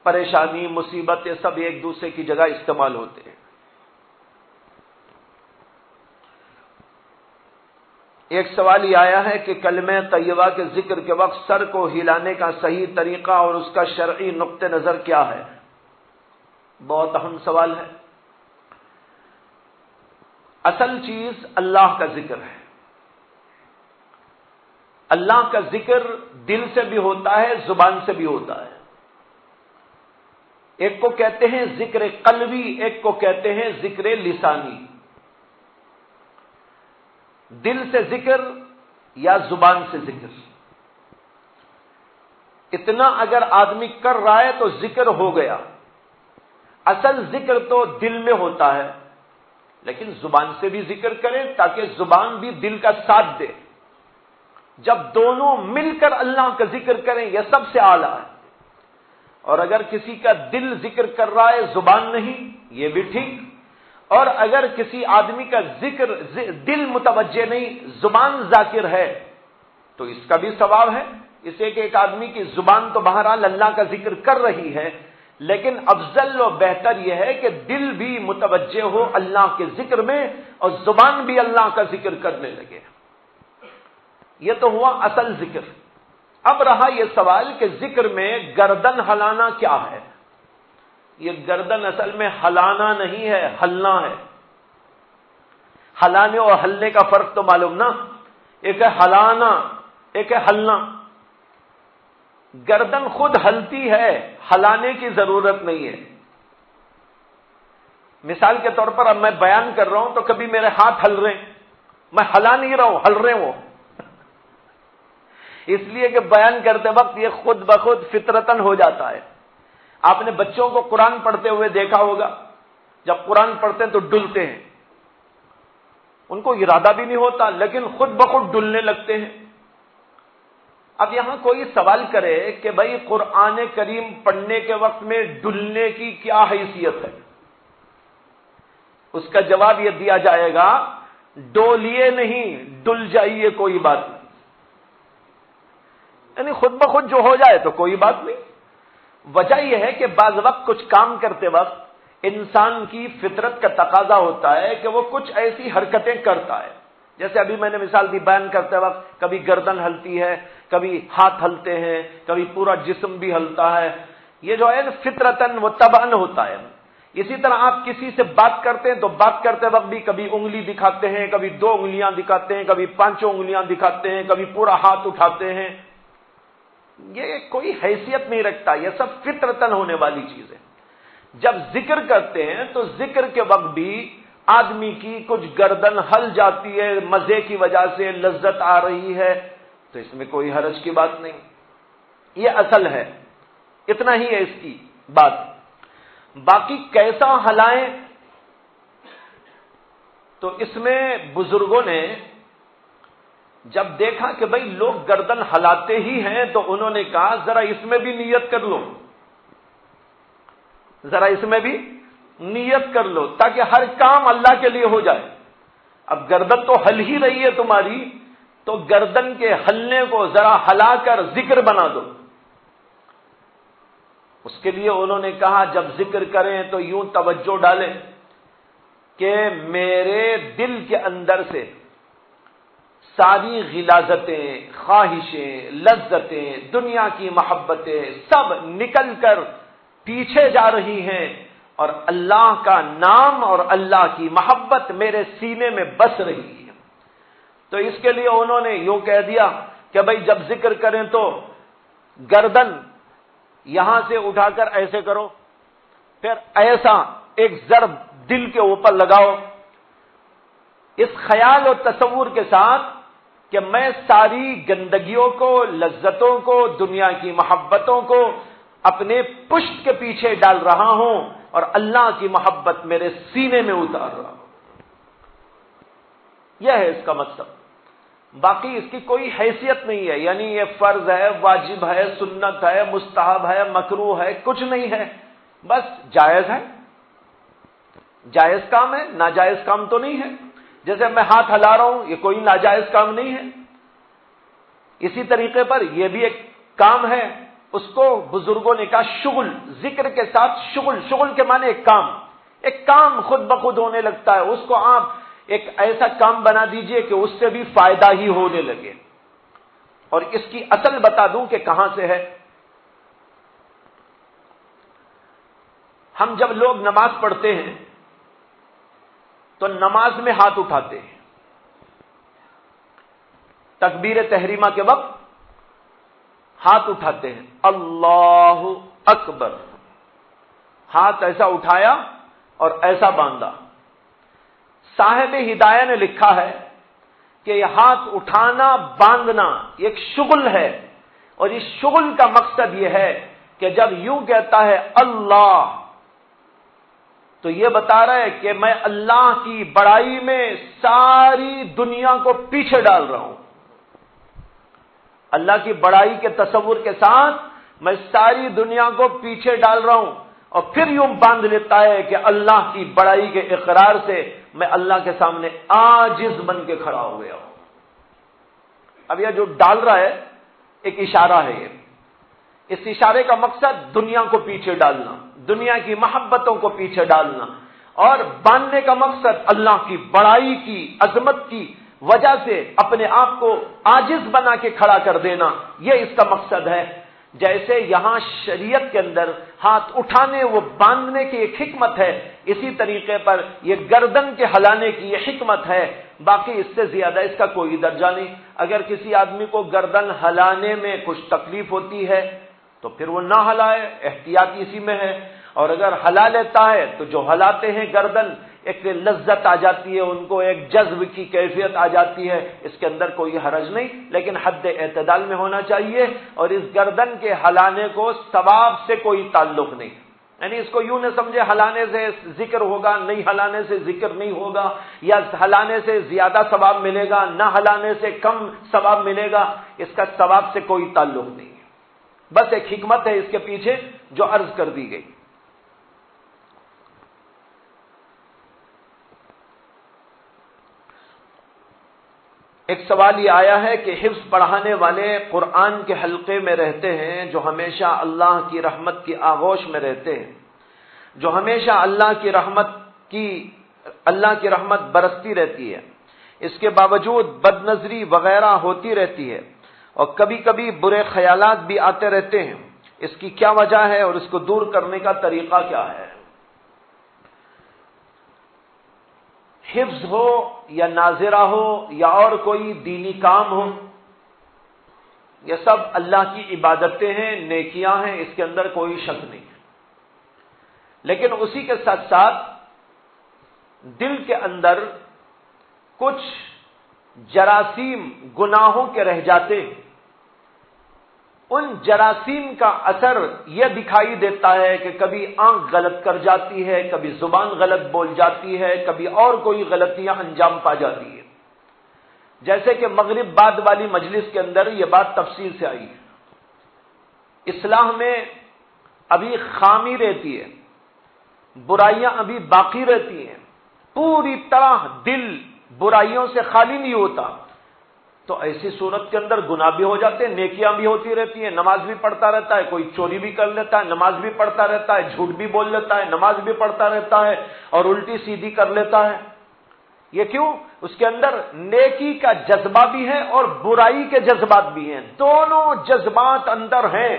پریشانی، مصیبت، یہ سب ایک دوسرے کی جگہ استعمال ہوتے ہیں. ایک سوال یہ آیا ہے کہ کلمہ طیبہ کے ذکر کے وقت سر کو ہلانے کا صحیح طریقہ اور اس کا شرعی نقطہ نظر کیا ہے؟ بہت اہم سوال ہے. اصل چیز اللہ کا ذکر ہے. اللہ کا ذکر دل سے بھی ہوتا ہے، زبان سے بھی ہوتا ہے. ایک کو کہتے ہیں ذکر قلبی، ایک کو کہتے ہیں ذکر لسانی۔ دل سے ذکر یا زبان سے ذکر، اتنا اگر آدمی کر رہا ہے تو ذکر ہو گیا۔ اصل ذکر تو دل میں ہوتا ہے، لیکن زبان سے بھی ذکر کریں تاکہ زبان بھی دل کا ساتھ دے۔ جب دونوں مل کر اللہ کا ذکر کریں یہ سب سے اعلیٰ ہے۔ اور اگر کسی کا دل ذکر کر رہا ہے زبان نہیں، یہ بھی ٹھیک۔ اور اگر کسی آدمی کا ذکر دل متوجہ نہیں، زبان ذاکر ہے، تو اس کا بھی ثواب ہے۔ اس لیے کہ ایک آدمی کی زبان تو بہرحال اللہ کا ذکر کر رہی ہے، لیکن افضل و بہتر یہ ہے کہ دل بھی متوجہ ہو اللہ کے ذکر میں اور زبان بھی اللہ کا ذکر کرنے لگے۔ یہ تو ہوا اصل ذکر۔ اب رہا یہ سوال کہ ذکر میں گردن ہلانا کیا ہے؟ یہ گردن اصل میں ہلانا نہیں ہے، ہلنا ہے۔ ہلانے اور ہلنے کا فرق تو معلوم نا، ایک ہے ہلانا، ایک ہے ہلنا۔ گردن خود ہلتی ہے، ہلانے کی ضرورت نہیں ہے۔ مثال کے طور پر اب میں بیان کر رہا ہوں تو کبھی میرے ہاتھ ہل رہے ہیں، میں ہلا نہیں رہا ہوں، ہل رہے ہوں۔ اس لیے کہ بیان کرتے وقت یہ خود بخود فطرتن ہو جاتا ہے۔ آپ نے بچوں کو قرآن پڑھتے ہوئے دیکھا ہوگا، جب قرآن پڑھتے ہیں تو ڈلتے ہیں، ان کو ارادہ بھی نہیں ہوتا لیکن خود بخود ڈلنے لگتے ہیں۔ اب یہاں کوئی سوال کرے کہ بھائی قرآن کریم پڑھنے کے وقت میں ڈلنے کی کیا حیثیت ہے؟ اس کا جواب یہ دیا جائے گا، ڈولیے نہیں، ڈل جائیے، کوئی بات نہیں۔ یعنی خود بخود جو ہو جائے تو کوئی بات نہیں۔ وجہ یہ ہے کہ بعض وقت کچھ کام کرتے وقت انسان کی فطرت کا تقاضا ہوتا ہے کہ وہ کچھ ایسی حرکتیں کرتا ہے، جیسے ابھی میں نے مثال دی، بیان کرتے وقت کبھی گردن ہلتی ہے، کبھی ہاتھ ہلتے ہیں، کبھی پورا جسم بھی ہلتا ہے۔ یہ جو ہے فطرتاً و طبعاً ہوتا ہے۔ اسی طرح آپ کسی سے بات کرتے ہیں تو بات کرتے وقت بھی کبھی انگلی دکھاتے ہیں، کبھی 2 انگلیاں دکھاتے ہیں، کبھی 5 انگلیاں دکھاتے ہیں، کبھی پورا ہاتھ اٹھاتے ہیں۔ یہ کوئی حیثیت نہیں رکھتا، یہ سب فطرتاً ہونے والی چیز ہے۔ جب ذکر کرتے ہیں تو ذکر کے وقت بھی آدمی کی کچھ گردن ہل جاتی ہے، مزے کی وجہ سے لذت آ رہی ہے، تو اس میں کوئی حرج کی بات نہیں۔ یہ اصل ہے، اتنا ہی ہے اس کی بات۔ باقی کیسا ہلائیں، تو اس میں بزرگوں نے جب دیکھا کہ بھئی لوگ گردن ہلاتے ہی ہیں تو انہوں نے کہا ذرا اس میں بھی نیت کر لو، ذرا اس میں بھی نیت کر لو تاکہ ہر کام اللہ کے لیے ہو جائے۔ اب گردن تو ہل ہی رہی ہے تمہاری، تو گردن کے ہلنے کو ذرا ہلا کر ذکر بنا دو۔ اس کے لیے انہوں نے کہا جب ذکر کریں تو یوں توجہ ڈالیں کہ میرے دل کے اندر سے ساری غلاظتیں، خواہشیں، لذتیں، دنیا کی محبتیں سب نکل کر پیچھے جا رہی ہیں، اور اللہ کا نام اور اللہ کی محبت میرے سینے میں بس رہی ہے۔ تو اس کے لیے انہوں نے یوں کہہ دیا کہ بھئی جب ذکر کریں تو گردن یہاں سے اٹھا کر ایسے کرو، پھر ایسا ایک ضرب دل کے اوپر لگاؤ، اس خیال اور تصور کے ساتھ کہ میں ساری گندگیوں کو، لذتوں کو، دنیا کی محبتوں کو اپنے پشت کے پیچھے ڈال رہا ہوں اور اللہ کی محبت میرے سینے میں اتار رہا ہوں۔ یہ ہے اس کا مطلب۔ باقی اس کی کوئی حیثیت نہیں ہے، یعنی یہ فرض ہے، واجب ہے، سنت ہے، مستحب ہے، مکروہ ہے، کچھ نہیں ہے، بس جائز ہے، جائز کام ہے، ناجائز کام تو نہیں ہے۔ جیسے میں ہاتھ ہلا رہا ہوں، یہ کوئی ناجائز کام نہیں ہے۔ اسی طریقے پر یہ بھی ایک کام ہے، اس کو بزرگوں نے کہا شغل، ذکر کے ساتھ شغل، شغل کے معنی ایک کام خود بخود ہونے لگتا ہے، اس کو آپ ایک ایسا کام بنا دیجئے کہ اس سے بھی فائدہ ہی ہونے لگے۔ اور اس کی اصل بتا دوں کہ کہاں سے ہے۔ ہم جب لوگ نماز پڑھتے ہیں تو نماز میں ہاتھ اٹھاتے ہیں، تکبیر تحریمہ کے وقت ہاتھ اٹھاتے ہیں، اللہ اکبر، ہاتھ ایسا اٹھایا اور ایسا باندھا۔ صاحب ہدایہ نے لکھا ہے کہ یہ ہاتھ اٹھانا باندھنا ایک شغل ہے، اور اس شغل کا مقصد یہ ہے کہ جب یوں کہتا ہے اللہ، تو یہ بتا رہا ہے کہ میں اللہ کی بڑائی میں ساری دنیا کو پیچھے ڈال رہا ہوں۔ اللہ کی بڑائی کے تصور کے ساتھ میں ساری دنیا کو پیچھے ڈال رہا ہوں، اور پھر یوں باندھ لیتا ہے کہ اللہ کی بڑائی کے اقرار سے میں اللہ کے سامنے عاجز بن کے کھڑا ہو گیا ہوں۔ اب یہ جو ڈال رہا ہے ایک اشارہ ہے، یہ اس اشارے کا مقصد دنیا کو پیچھے ڈالنا، دنیا کی محبتوں کو پیچھے ڈالنا، اور باندھنے کا مقصد اللہ کی بڑائی کی عظمت کی وجہ سے اپنے آپ کو عاجز بنا کے کھڑا کر دینا، یہ اس کا مقصد ہے۔ جیسے یہاں شریعت کے اندر ہاتھ اٹھانے وہ باندھنے کی ایک حکمت ہے، اسی طریقے پر یہ گردن کے ہلانے کی یہ حکمت ہے، باقی اس سے زیادہ اس کا کوئی درجہ نہیں۔ اگر کسی آدمی کو گردن ہلانے میں کچھ تکلیف ہوتی ہے تو پھر وہ نہ ہلائے، احتیاط اسی میں ہے، اور اگر ہلا لیتا ہے تو جو ہلاتے ہیں گردن ایک لذت آ جاتی ہے، ان کو ایک جذب کی کیفیت آ جاتی ہے، اس کے اندر کوئی حرج نہیں، لیکن حد اعتدال میں ہونا چاہیے، اور اس گردن کے ہلانے کو ثواب سے کوئی تعلق نہیں، یعنی اس کو یوں نہ سمجھے ہلانے سے ذکر ہوگا، نہیں ہلانے سے ذکر نہیں ہوگا، یا ہلانے سے زیادہ ثواب ملے گا، نہ ہلانے سے کم ثواب ملے گا، اس کا ثواب سے کوئی تعلق نہیں ہے، بس ایک حکمت ہے اس کے پیچھے جو عرض کر دی گئی۔ ایک سوال یہ آیا ہے کہ حفظ پڑھانے والے قرآن کے حلقے میں رہتے ہیں جو ہمیشہ اللہ کی رحمت کی آغوش میں رہتے ہیں، جو ہمیشہ اللہ کی رحمت برستی رہتی ہے، اس کے باوجود بد نظری وغیرہ ہوتی رہتی ہے، اور کبھی کبھی برے خیالات بھی آتے رہتے ہیں، اس کی کیا وجہ ہے اور اس کو دور کرنے کا طریقہ کیا ہے؟ حفظ ہو یا ناظرہ ہو یا اور کوئی دینی کام ہو، یہ سب اللہ کی عبادتیں ہیں، نیکیاں ہیں، اس کے اندر کوئی شک نہیں ہے، لیکن اسی کے ساتھ ساتھ دل کے اندر کچھ جراثیم گناہوں کے رہ جاتے ہیں، ان جراثیم کا اثر یہ دکھائی دیتا ہے کہ کبھی آنکھ غلط کر جاتی ہے، کبھی زبان غلط بول جاتی ہے، کبھی اور کوئی غلطیاں انجام پا جاتی ہے، جیسے کہ مغرب بعد والی مجلس کے اندر یہ بات تفصیل سے آئی ہے۔ اصلاح میں ابھی خامی رہتی ہے، برائیاں ابھی باقی رہتی ہیں، پوری طرح دل برائیوں سے خالی نہیں ہوتا، تو ایسی صورت کے اندر گناہ بھی ہو جاتے ہیں، نیکیاں بھی ہوتی رہتی ہیں، نماز بھی پڑھتا رہتا ہے، کوئی چوری بھی کر لیتا ہے، نماز بھی پڑھتا رہتا ہے، جھوٹ بھی بول لیتا ہے، نماز بھی پڑھتا رہتا ہے، اور الٹی سیدھی کر لیتا ہے۔ یہ کیوں؟ اس کے اندر نیکی کا جذبہ بھی ہے اور برائی کے جذبات بھی ہیں، دونوں جذبات اندر ہیں،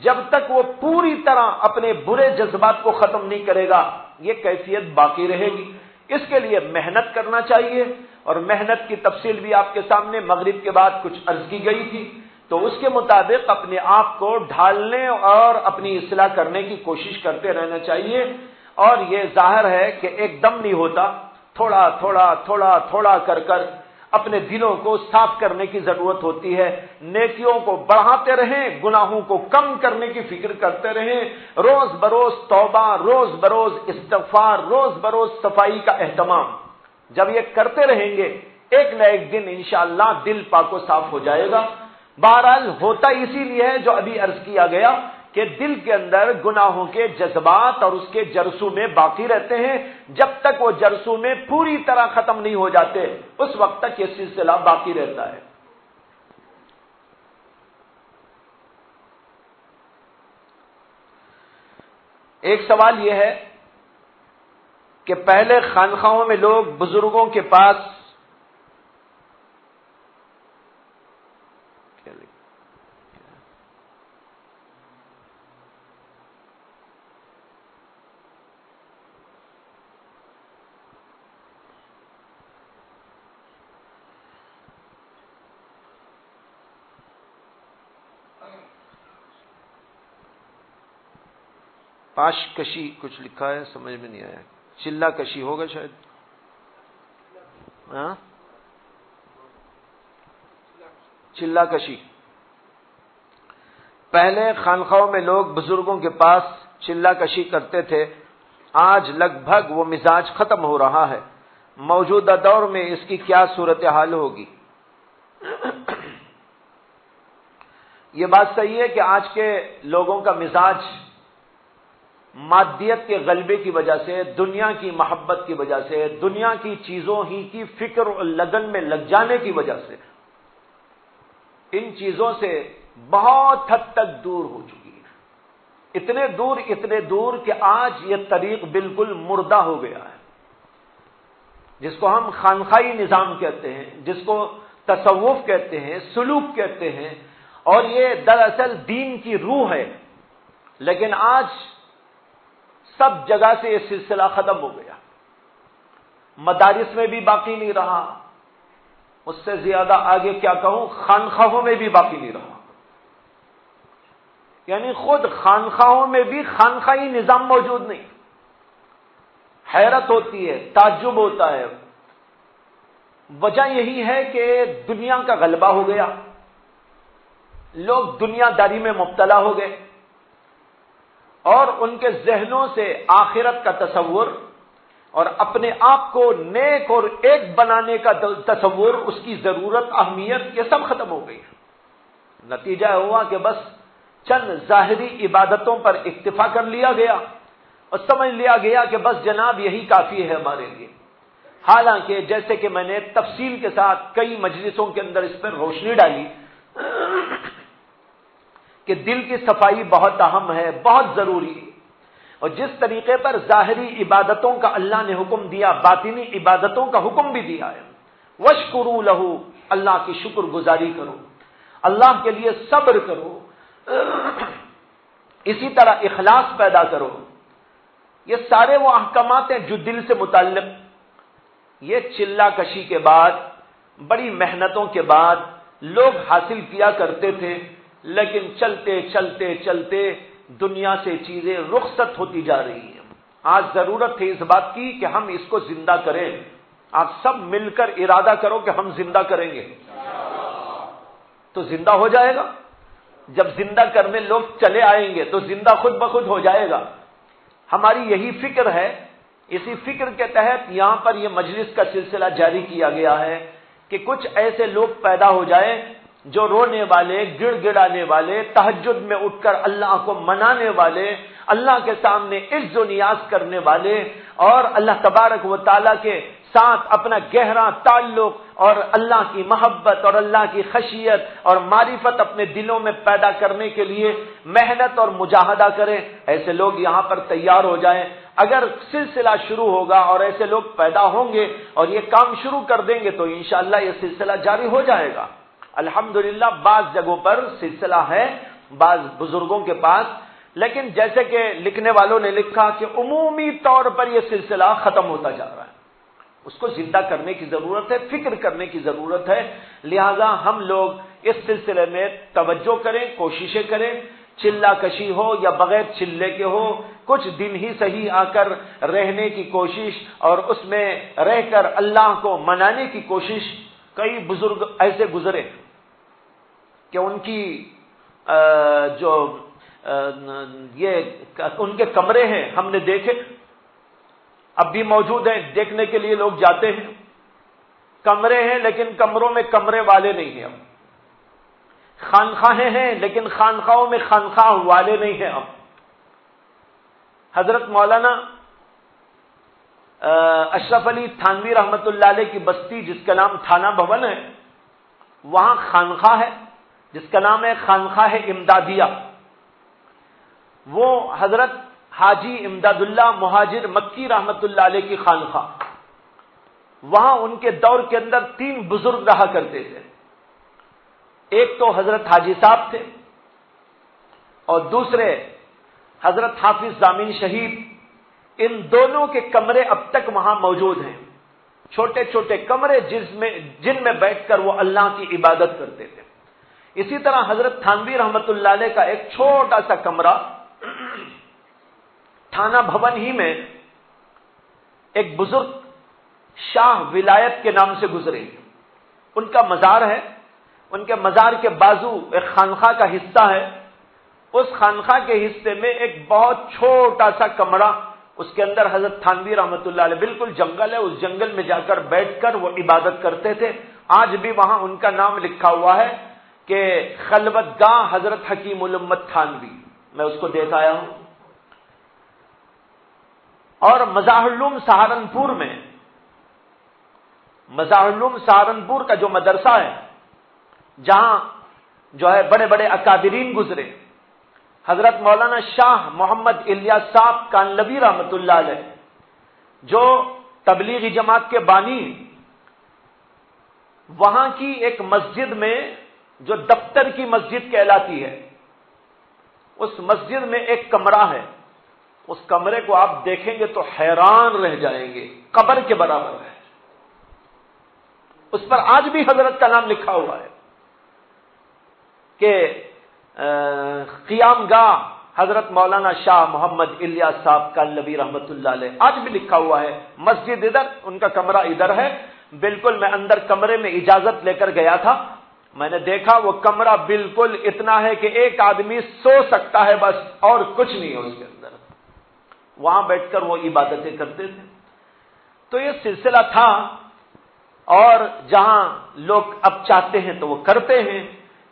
جب تک وہ پوری طرح اپنے برے جذبات کو ختم نہیں کرے گا یہ کیفیت باقی رہے گی۔ اس کے لیے محنت کرنا چاہیے، اور محنت کی تفصیل بھی آپ کے سامنے مغرب کے بعد کچھ عرض کی گئی تھی، تو اس کے مطابق اپنے آپ کو ڈھالنے اور اپنی اصلاح کرنے کی کوشش کرتے رہنا چاہیے، اور یہ ظاہر ہے کہ ایک دم نہیں ہوتا، تھوڑا تھوڑا تھوڑا تھوڑا کر کر اپنے دلوں کو صاف کرنے کی ضرورت ہوتی ہے، نیکیوں کو بڑھاتے رہیں، گناہوں کو کم کرنے کی فکر کرتے رہیں، روز بروز توبہ، روز بروز استغفار، روز بروز صفائی کا اہتمام، جب یہ کرتے رہیں گے ایک نہ ایک دن انشاءاللہ دل پاک و صاف ہو جائے گا۔ بہرحال ہوتا اسی لیے ہے جو ابھی عرض کیا گیا کہ دل کے اندر گناہوں کے جذبات اور اس کے جرثومے باقی رہتے ہیں، جب تک وہ جرثومے پوری طرح ختم نہیں ہو جاتے اس وقت تک یہ سلسلہ باقی رہتا ہے۔ ایک سوال یہ ہے کہ پہلے خانقاہوں میں لوگ بزرگوں کے پاس پاش کشی کچھ لکھا ہے، سمجھ میں نہیں آیا، چلا کشی ہوگا شاید، ہاں چلا کشی۔ پہلے خانقاہوں میں لوگ بزرگوں کے پاس چلا کشی کرتے تھے، آج لگ بھگ وہ مزاج ختم ہو رہا ہے۔ موجودہ دور میں اس کی کیا صورتحال ہوگی؟ یہ بات صحیح ہے کہ آج کے لوگوں کا مزاج مادیت کے غلبے کی وجہ سے، دنیا کی محبت کی وجہ سے، دنیا کی چیزوں ہی کی فکر اور لگن میں لگ جانے کی وجہ سے ان چیزوں سے بہت حد تک دور ہو چکی ہے۔ اتنے دور کہ آج یہ طریق بالکل مردہ ہو گیا ہے، جس کو ہم خانقاہی نظام کہتے ہیں، جس کو تصوف کہتے ہیں، سلوک کہتے ہیں، اور یہ دراصل دین کی روح ہے، لیکن آج سب جگہ سے یہ سلسلہ ختم ہو گیا۔ مدارس میں بھی باقی نہیں رہا، اس سے زیادہ آگے کیا کہوں، خانقاہوں میں بھی باقی نہیں رہا، یعنی خود خانقاہوں میں بھی خانقاہی نظام موجود نہیں۔ حیرت ہوتی ہے، تعجب ہوتا ہے۔ وجہ یہی ہے کہ دنیا کا غلبہ ہو گیا، لوگ دنیا داری میں مبتلا ہو گئے، اور ان کے ذہنوں سے آخرت کا تصور اور اپنے آپ کو نیک اور ایک بنانے کا تصور، اس کی ضرورت، اہمیت، یہ سب ختم ہو گئی۔ نتیجہ ہوا کہ بس چند ظاہری عبادتوں پر اکتفا کر لیا گیا اور سمجھ لیا گیا کہ بس جناب یہی کافی ہے ہمارے لیے۔ حالانکہ جیسے کہ میں نے تفصیل کے ساتھ کئی مجلسوں کے اندر اس پر روشنی ڈالی کہ دل کی صفائی بہت اہم ہے، بہت ضروری ہے، اور جس طریقے پر ظاہری عبادتوں کا اللہ نے حکم دیا، باطنی عبادتوں کا حکم بھی دیا ہے۔ وَاشْكُرُوا لَهُ، اللہ کی شکر گزاری کرو، اللہ کے لیے صبر کرو، اسی طرح اخلاص پیدا کرو۔ یہ سارے وہ احکامات ہیں جو دل سے متعلق، یہ چلا کشی کے بعد، بڑی محنتوں کے بعد لوگ حاصل کیا کرتے تھے، لیکن چلتے چلتے چلتے دنیا سے چیزیں رخصت ہوتی جا رہی ہیں۔ آج ضرورت ہے اس بات کی کہ ہم اس کو زندہ کریں۔ آپ سب مل کر ارادہ کرو کہ ہم زندہ کریں گے، تو زندہ ہو جائے گا۔ جب زندہ کرنے لوگ چلے آئیں گے تو زندہ خود بخود ہو جائے گا۔ ہماری یہی فکر ہے، اسی فکر کے تحت یہاں پر یہ مجلس کا سلسلہ جاری کیا گیا ہے کہ کچھ ایسے لوگ پیدا ہو جائیں جو رونے والے، گڑ گڑانے والے، تہجد میں اٹھ کر اللہ کو منانے والے، اللہ کے سامنے عز و نیاز کرنے والے، اور اللہ تبارک و تعالیٰ کے ساتھ اپنا گہرا تعلق اور اللہ کی محبت اور اللہ کی خشیت اور معرفت اپنے دلوں میں پیدا کرنے کے لیے محنت اور مجاہدہ کریں۔ ایسے لوگ یہاں پر تیار ہو جائیں۔ اگر سلسلہ شروع ہوگا اور ایسے لوگ پیدا ہوں گے اور یہ کام شروع کر دیں گے تو انشاءاللہ یہ سلسلہ جاری ہو جائے گا۔ الحمدللہ بعض جگہوں پر سلسلہ ہے، بعض بزرگوں کے پاس، لیکن جیسے کہ لکھنے والوں نے لکھا کہ عمومی طور پر یہ سلسلہ ختم ہوتا جا رہا ہے۔ اس کو زندہ کرنے کی ضرورت ہے، فکر کرنے کی ضرورت ہے، لہذا ہم لوگ اس سلسلے میں توجہ کریں، کوششیں کریں، چلا کشی ہو یا بغیر چلے کے ہو، کچھ دن ہی صحیح آ کر رہنے کی کوشش اور اس میں رہ کر اللہ کو منانے کی کوشش۔ کئی بزرگ ایسے گزرے کہ ان کی ان کے کمرے ہیں، ہم نے دیکھے، اب بھی موجود ہیں، دیکھنے کے لیے لوگ جاتے ہیں۔ کمرے ہیں لیکن کمروں میں کمرے والے نہیں ہیں، اب خانقاہیں ہیں لیکن خانقاہوں میں خانقاہ والے نہیں ہیں۔ اب حضرت مولانا اشرف علی تھانوی رحمت اللہ علیہ کی بستی جس کا نام تھانہ بھون ہے، وہاں خانقاہ ہے جس کا نام ہے خانقاہ امدادیہ۔ وہ حضرت حاجی امداد اللہ مہاجر مکی رحمت اللہ علیہ کی خانقاہ، وہاں ان کے دور کے اندر 3 بزرگ رہا کرتے تھے۔ ایک تو حضرت حاجی صاحب تھے اور دوسرے حضرت حافظ ضامن شہید۔ ان دونوں کے کمرے اب تک وہاں موجود ہیں، چھوٹے چھوٹے کمرے جن میں بیٹھ کر وہ اللہ کی عبادت کرتے تھے۔ اسی طرح حضرت تھانوی رحمت اللہ علیہ کا ایک چھوٹا سا کمرہ تھانہ بھون ہی میں ایک بزرگ شاہ ولایت کے نام سے گزرے، ان کا مزار ہے، ان کے مزار کے بازو ایک خانقاہ کا حصہ ہے، اس خانقاہ کے حصے میں ایک بہت چھوٹا سا کمرہ، اس کے اندر حضرت تھانوی رحمۃ اللہ علیہ، بالکل جنگل ہے، اس جنگل میں جا کر بیٹھ کر وہ عبادت کرتے تھے۔ آج بھی وہاں ان کا نام لکھا ہوا ہے کہ خلوت گاہ حضرت حکیم الامت تھانوی، میں اس کو دیکھ آیا ہوں۔ اور مظاہر العلوم سہارنپور میں، مظاہر العلوم سہارنپور کا جو مدرسہ ہے، جہاں جو ہے بڑے بڑے اکابرین گزرے، حضرت مولانا شاہ محمد الیاس صاحب کانلوی رحمۃ اللہ علیہ، جو تبلیغی جماعت کے بانی، وہاں کی ایک مسجد میں جو دفتر کی مسجد کہلاتی ہے، اس مسجد میں ایک کمرہ ہے، اس کمرے کو آپ دیکھیں گے تو حیران رہ جائیں گے، قبر کے برابر ہے، اس پر آج بھی حضرت کا نام لکھا ہوا ہے کہ قیام گاہ حضرت مولانا شاہ محمد الیاس صاحب کانلوی رحمۃ اللہ علیہ، آج بھی لکھا ہوا ہے۔ مسجد ادھر، ان کا کمرہ ادھر ہے، بالکل میں اندر کمرے میں اجازت لے کر گیا تھا، میں نے دیکھا وہ کمرہ بالکل اتنا ہے کہ ایک آدمی سو سکتا ہے بس، اور کچھ نہیں ہے اس کے اندر، وہاں بیٹھ کر وہ عبادتیں کرتے تھے۔ تو یہ سلسلہ تھا، اور جہاں لوگ اب چاہتے ہیں تو وہ کرتے ہیں،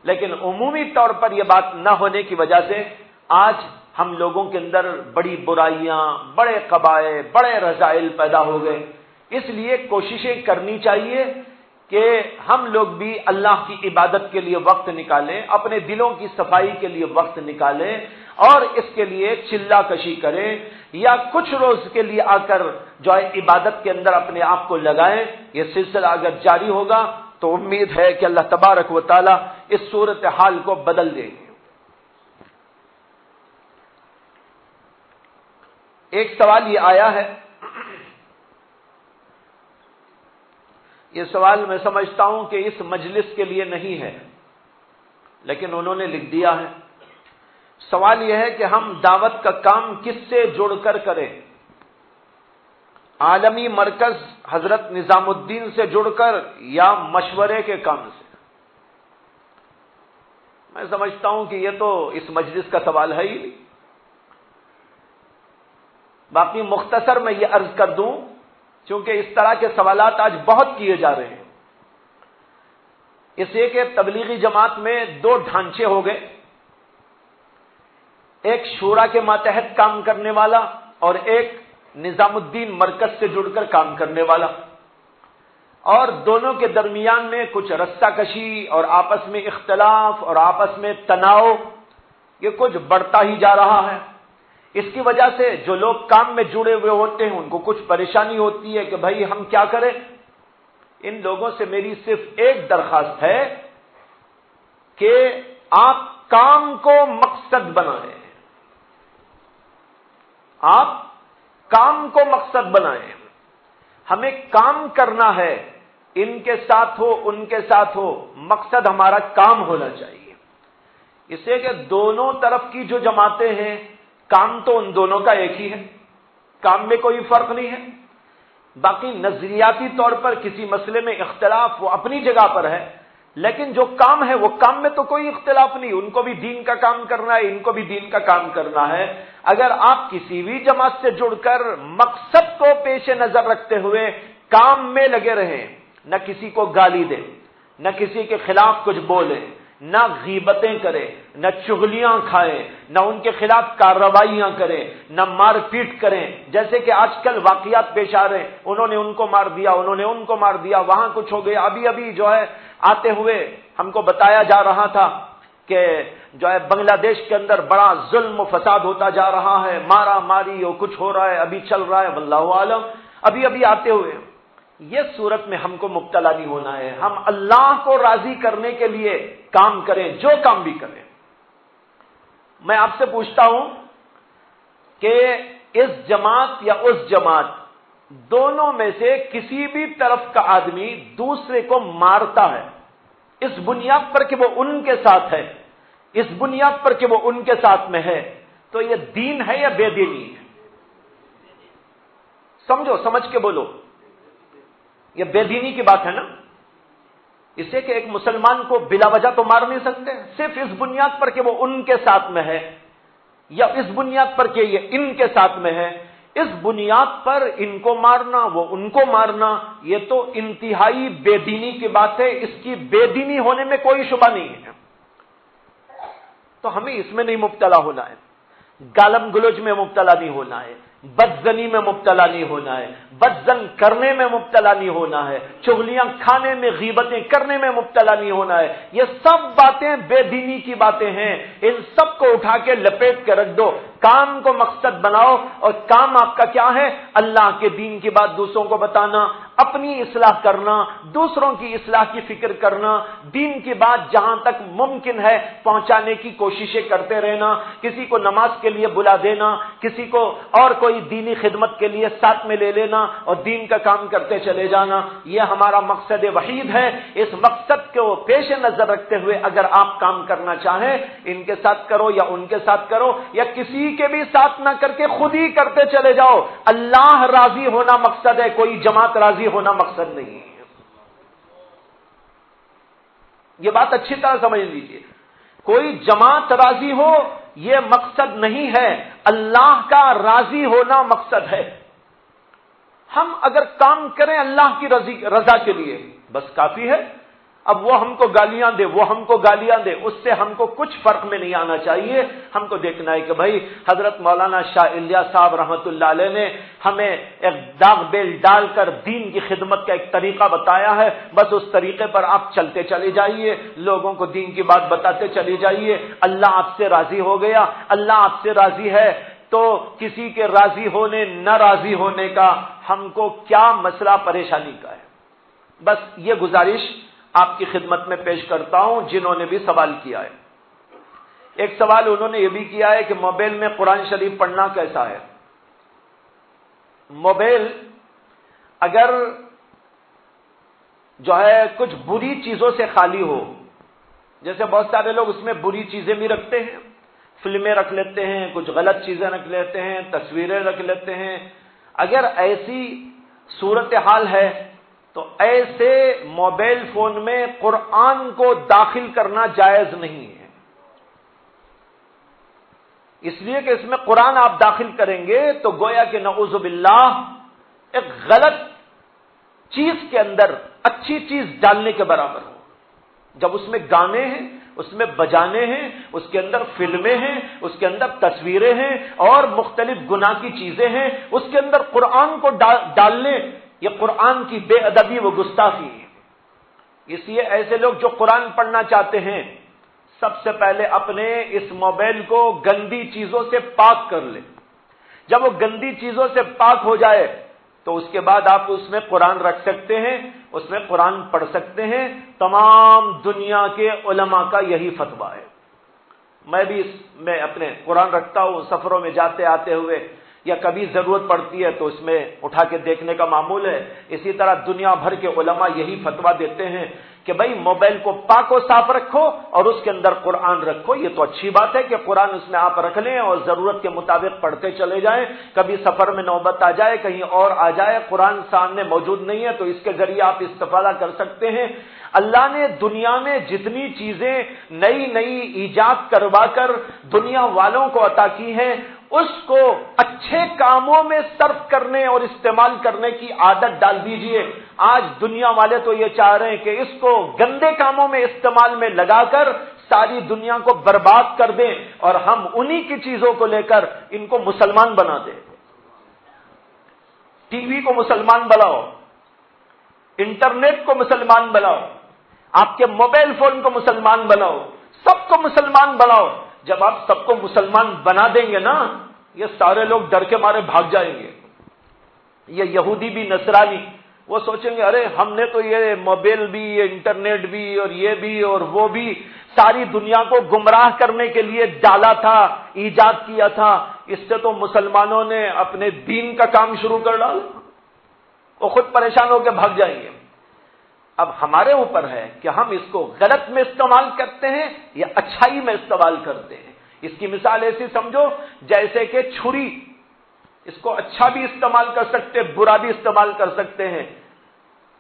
لیکن عمومی طور پر یہ بات نہ ہونے کی وجہ سے آج ہم لوگوں کے اندر بڑی برائیاں، بڑے قبائح، بڑے رذائل پیدا ہو گئے۔ اس لیے کوششیں کرنی چاہیے کہ ہم لوگ بھی اللہ کی عبادت کے لیے وقت نکالیں، اپنے دلوں کی صفائی کے لیے وقت نکالیں، اور اس کے لیے چلہ کشی کریں، یا کچھ روز کے لیے آ کر جو ہے عبادت کے اندر اپنے آپ کو لگائیں۔ یہ سلسلہ اگر جاری ہوگا تو امید ہے کہ اللہ تبارک و تعالی اس صورتحال کو بدل دے گے۔ ایک سوال یہ آیا ہے، یہ سوال میں سمجھتا ہوں کہ اس مجلس کے لیے نہیں ہے، لیکن انہوں نے لکھ دیا ہے۔ سوال یہ ہے کہ ہم دعوت کا کام کس سے جڑ کر کریں؟ عالمی مرکز حضرت نظام الدین سے جڑ کر یا مشورے کے کام سے؟ میں سمجھتا ہوں کہ یہ تو اس مجلس کا سوال ہے ہی نہیں۔ باقی مختصر میں یہ عرض کر دوں، چونکہ اس طرح کے سوالات آج بہت کیے جا رہے ہیں، اس لیے کہ تبلیغی جماعت میں دو ڈھانچے ہو گئے، ایک شورا کے ماتحت کام کرنے والا اور ایک نظام الدین مرکز سے جڑ کر کام کرنے والا، اور دونوں کے درمیان میں کچھ رسہ کشی اور آپس میں اختلاف اور آپس میں تناؤ، یہ کچھ بڑھتا ہی جا رہا ہے۔ اس کی وجہ سے جو لوگ کام میں جڑے ہوئے ہوتے ہیں ان کو کچھ پریشانی ہوتی ہے کہ بھائی ہم کیا کریں۔ ان لوگوں سے میری صرف ایک درخواست ہے کہ آپ کام کو مقصد بنائیں، آپ کام کو مقصد بنائیں، ہمیں کام کرنا ہے، ان کے ساتھ ہو ان کے ساتھ ہو، مقصد ہمارا کام ہونا چاہیے۔ اس لیے کہ دونوں طرف کی جو جماعتیں ہیں، کام تو ان دونوں کا ایک ہی ہے، کام میں کوئی فرق نہیں ہے۔ باقی نظریاتی طور پر کسی مسئلے میں اختلاف وہ اپنی جگہ پر ہے، لیکن جو کام ہے وہ کام میں تو کوئی اختلاف نہیں، ان کو بھی دین کا کام کرنا ہے، ان کو بھی دین کا کام کرنا ہے۔ اگر آپ کسی بھی جماعت سے جڑ کر مقصد کو پیش نظر رکھتے ہوئے کام میں لگے رہیں، نہ کسی کو گالی دیں، نہ کسی کے خلاف کچھ بولیں، نہ غیبتیں کریں، نہ چغلیاں کھائیں، نہ ان کے خلاف کارروائیاں کریں، نہ مار پیٹ کریں، جیسے کہ آج کل واقعات پیش آ رہے ہیں، انہوں نے ان کو مار دیا، انہوں نے ان کو مار دیا، وہاں کچھ ہو گیا۔ ابھی جو ہے آتے ہوئے ہم کو بتایا جا رہا تھا کہ جو ہے بنگلہ دیش کے اندر بڑا ظلم و فساد ہوتا جا رہا ہے، مارا ماری اور کچھ ہو رہا ہے، ابھی چل رہا ہے، واللہ عالم۔ ابھی آتے ہوئے یہ صورت میں ہم کو مبتلا نہیں ہونا ہے، ہم اللہ کو راضی کرنے کے لیے کام کریں، جو کام بھی کریں۔ میں آپ سے پوچھتا ہوں کہ اس جماعت یا اس جماعت، دونوں میں سے کسی بھی طرف کا آدمی دوسرے کو مارتا ہے، اس بنیاد پر کہ وہ ان کے ساتھ ہے، اس بنیاد پر کہ وہ ان کے ساتھ میں ہے، تو یہ دین ہے یا بے دینی ہے؟ سمجھو، سمجھ کے بولو، یہ بے دینی کی بات ہے نا، اسے کہ ایک مسلمان کو بلا وجہ تو مار نہیں سکتے، صرف اس بنیاد پر کہ وہ ان کے ساتھ میں ہے، یا اس بنیاد پر کہ یہ ان کے ساتھ میں ہے، اس بنیاد پر ان کو مارنا، وہ ان کو مارنا، یہ تو انتہائی بے دینی کی بات ہے، اس کی بے دینی ہونے میں کوئی شبہ نہیں ہے۔ تو ہمیں اس میں نہیں مبتلا ہونا ہے، گالم گلوچ میں مبتلا نہیں ہونا ہے، بدزنی میں مبتلا نہیں ہونا ہے، بدزن کرنے میں مبتلا نہیں ہونا ہے، چغلیاں کھانے میں، غیبتیں کرنے میں مبتلا نہیں ہونا ہے۔ یہ سب باتیں بے دینی کی باتیں ہیں، ان سب کو اٹھا کے لپیٹ کے رکھ دو، کام کو مقصد بناؤ، اور کام آپ کا کیا ہے؟ اللہ کے دین کی بات دوسروں کو بتانا، اپنی اصلاح کرنا، دوسروں کی اصلاح کی فکر کرنا، دین کی بات جہاں تک ممکن ہے پہنچانے کی کوششیں کرتے رہنا، کسی کو نماز کے لیے بلا دینا، کسی کو اور کوئی دینی خدمت کے لیے ساتھ میں لے لینا اور دین کا کام کرتے چلے جانا، یہ ہمارا مقصد وحید ہے۔ اس مقصد کو پیش نظر رکھتے ہوئے اگر آپ کام کرنا چاہیں، ان کے ساتھ کرو یا ان کے ساتھ کرو یا کسی کے بھی ساتھ نہ کر کے خود ہی کرتے چلے جاؤ، اللہ راضی ہونا مقصد ہے، کوئی جماعت راضی ہونا مقصد نہیں ہے۔ یہ بات اچھی طرح سمجھ لیجئے، کوئی جماعت راضی ہو یہ مقصد نہیں ہے، اللہ کا راضی ہونا مقصد ہے۔ ہم اگر کام کریں اللہ کی رضا کے لیے بس کافی ہے۔ اب وہ ہم کو گالیاں دے، وہ ہم کو گالیاں دے، اس سے ہم کو کچھ فرق میں نہیں آنا چاہیے۔ ہم کو دیکھنا ہے کہ بھائی حضرت مولانا شاہ الیاس صاحب رحمت اللہ علیہ نے ہمیں ایک داغ بیل ڈال کر دین کی خدمت کا ایک طریقہ بتایا ہے، بس اس طریقے پر آپ چلتے چلے جائیے، لوگوں کو دین کی بات بتاتے چلے جائیے، اللہ آپ سے راضی ہو گیا۔ اللہ آپ سے راضی ہے تو کسی کے راضی ہونے نہ راضی ہونے کا ہم کو کیا مسئلہ پریشانی کا ہے۔ بس یہ گزارش آپ کی خدمت میں پیش کرتا ہوں جنہوں نے بھی سوال کیا ہے۔ ایک سوال انہوں نے یہ بھی کیا ہے کہ موبائل میں قرآن شریف پڑھنا کیسا ہے؟ موبائل اگر جو ہے کچھ بری چیزوں سے خالی ہو، جیسے بہت سارے لوگ اس میں بری چیزیں بھی رکھتے ہیں، فلمیں رکھ لیتے ہیں، کچھ غلط چیزیں رکھ لیتے ہیں، تصویریں رکھ لیتے ہیں، اگر ایسی صورتحال ہے تو ایسے موبائل فون میں قرآن کو داخل کرنا جائز نہیں ہے، اس لیے کہ اس میں قرآن آپ داخل کریں گے تو گویا کہ نعوذ باللہ ایک غلط چیز کے اندر اچھی چیز ڈالنے کے برابر ہو۔ جب اس میں گانے ہیں، اس میں بجانے ہیں، اس کے اندر فلمیں ہیں، اس کے اندر تصویریں ہیں اور مختلف گناہ کی چیزیں ہیں، اس کے اندر قرآن کو ڈالنے یہ قرآن کی بے ادبی و گستاخی ہے۔ اس لیے ایسے لوگ جو قرآن پڑھنا چاہتے ہیں سب سے پہلے اپنے اس موبائل کو گندی چیزوں سے پاک کر لیں۔ جب وہ گندی چیزوں سے پاک ہو جائے تو اس کے بعد آپ اس میں قرآن رکھ سکتے ہیں، اس میں قرآن پڑھ سکتے ہیں۔ تمام دنیا کے علماء کا یہی فتویٰ ہے۔ میں بھی اس میں اپنے قرآن رکھتا ہوں، سفروں میں جاتے آتے ہوئے یا کبھی ضرورت پڑتی ہے تو اس میں اٹھا کے دیکھنے کا معمول ہے۔ اسی طرح دنیا بھر کے علماء یہی فتویٰ دیتے ہیں کہ بھائی موبائل کو پاک و صاف رکھو اور اس کے اندر قرآن رکھو۔ یہ تو اچھی بات ہے کہ قرآن اس میں آپ رکھ لیں اور ضرورت کے مطابق پڑھتے چلے جائیں، کبھی سفر میں نوبت آ جائے، کہیں اور آ جائے، قرآن سامنے موجود نہیں ہے تو اس کے ذریعے آپ استفادہ کر سکتے ہیں۔ اللہ نے دنیا میں جتنی چیزیں نئی نئی ایجاد کروا کر دنیا والوں کو عطا کی ہیں اس کو اچھے کاموں میں صرف کرنے اور استعمال کرنے کی عادت ڈال دیجئے۔ آج دنیا والے تو یہ چاہ رہے ہیں کہ اس کو گندے کاموں میں استعمال میں لگا کر ساری دنیا کو برباد کر دیں اور ہم انہی کی چیزوں کو لے کر ان کو مسلمان بنا دیں۔ ٹی وی کو مسلمان بناؤ، انٹرنیٹ کو مسلمان بناؤ، آپ کے موبائل فون کو مسلمان بناؤ، سب کو مسلمان بناؤ۔ جب آپ سب کو مسلمان بنا دیں گے نا یہ سارے لوگ ڈر کے مارے بھاگ جائیں گے۔ یہ یہودی بھی نصرانی وہ سوچیں گے ارے ہم نے تو یہ موبائل بھی، یہ انٹرنیٹ بھی اور یہ بھی اور وہ بھی ساری دنیا کو گمراہ کرنے کے لیے ڈالا تھا، ایجاد کیا تھا، اس سے تو مسلمانوں نے اپنے دین کا کام شروع کر ڈالا۔ وہ خود پریشان ہو کے بھاگ جائیں گے۔ اب ہمارے اوپر ہے کہ ہم اس کو غلط میں استعمال کرتے ہیں یا اچھائی میں استعمال کرتے ہیں۔ اس کی مثال ایسی سمجھو جیسے کہ چھری، اس کو اچھا بھی استعمال کر سکتے، برا بھی استعمال کر سکتے ہیں۔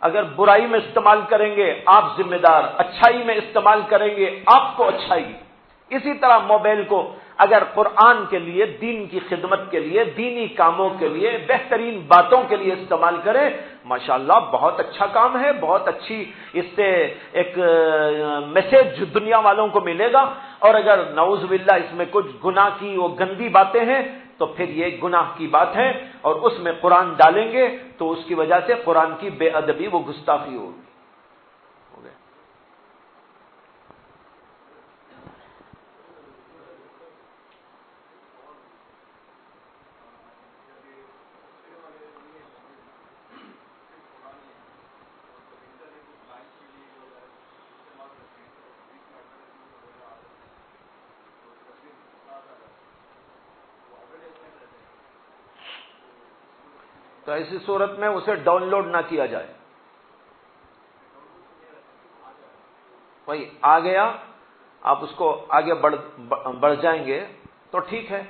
اگر برائی میں استعمال کریں گے آپ ذمہ دار، اچھائی میں استعمال کریں گے آپ کو اچھائی۔ اسی طرح موبائل کو اگر قرآن کے لیے، دین کی خدمت کے لیے، دینی کاموں کے لیے، بہترین باتوں کے لیے استعمال کریں، ماشاءاللہ بہت اچھا کام ہے، بہت اچھی اس سے ایک میسج دنیا والوں کو ملے گا۔ اور اگر نعوذ باللہ اس میں کچھ گناہ کی وہ گندی باتیں ہیں تو پھر یہ گناہ کی بات ہے، اور اس میں قرآن ڈالیں گے تو اس کی وجہ سے قرآن کی بے ادبی، وہ گستاخی ہوگی۔ تو ایسی صورت میں اسے ڈاؤن لوڈ نہ کیا جائے۔ وہی آ گیا، آپ اس کو آگے بڑھ جائیں گے تو ٹھیک ہے،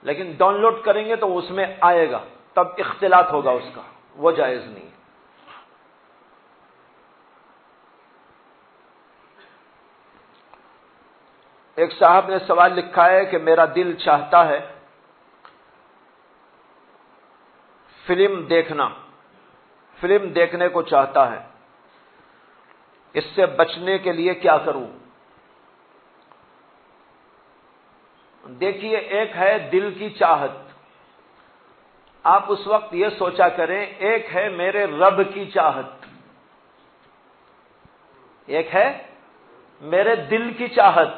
لیکن ڈاؤن لوڈ کریں گے تو اس میں آئے گا، تب اختلاط ہوگا اس کا، وہ جائز نہیں ہے۔ ایک صاحب نے سوال لکھا ہے کہ میرا دل چاہتا ہے فلم دیکھنے کو چاہتا ہے، اس سے بچنے کے لیے کیا کروں؟ دیکھیے، ایک ہے دل کی چاہت، آپ اس وقت یہ سوچا کریں، ایک ہے میرے رب کی چاہت، ایک ہے میرے دل کی چاہت،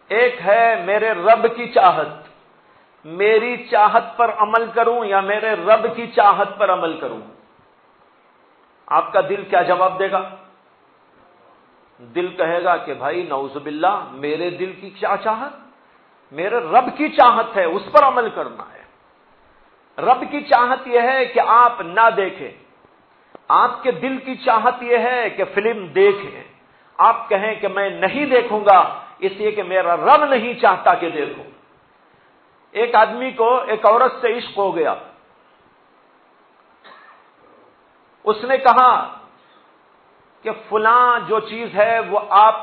ایک ہے میرے رب کی چاہت۔ میری چاہت پر عمل کروں یا میرے رب کی چاہت پر عمل کروں؟ آپ کا دل کیا جواب دے گا؟ دل کہے گا کہ بھائی نعوذ باللہ، میرے دل کی کیا چاہت؟ میرے رب کی چاہت ہے، اس پر عمل کرنا ہے۔ رب کی چاہت یہ ہے کہ آپ نہ دیکھیں، آپ کے دل کی چاہت یہ ہے کہ فلم دیکھیں، آپ کہیں کہ میں نہیں دیکھوں گا اس لیے کہ میرا رب نہیں چاہتا کہ دیکھو۔ ایک آدمی کو ایک عورت سے عشق ہو گیا، اس نے کہا کہ فلاں جو چیز ہے وہ آپ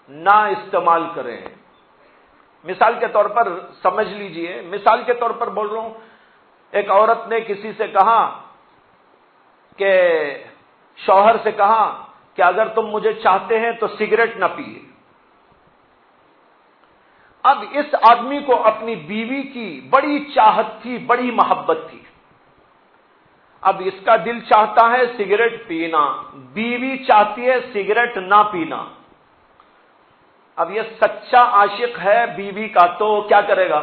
نہ استعمال کریں۔ مثال کے طور پر سمجھ لیجئے، مثال کے طور پر بول رہا ہوں، ایک عورت نے کسی سے کہا کہ شوہر سے کہا کہ اگر تم مجھے چاہتے ہیں تو سگریٹ نہ پیے۔ اب اس آدمی کو اپنی بیوی کی بڑی چاہت تھی، بڑی محبت تھی۔ اب اس کا دل چاہتا ہے سگریٹ پینا، بیوی چاہتی ہے سگریٹ نہ پینا۔ اب یہ سچا عاشق ہے بیوی کا تو کیا کرے گا؟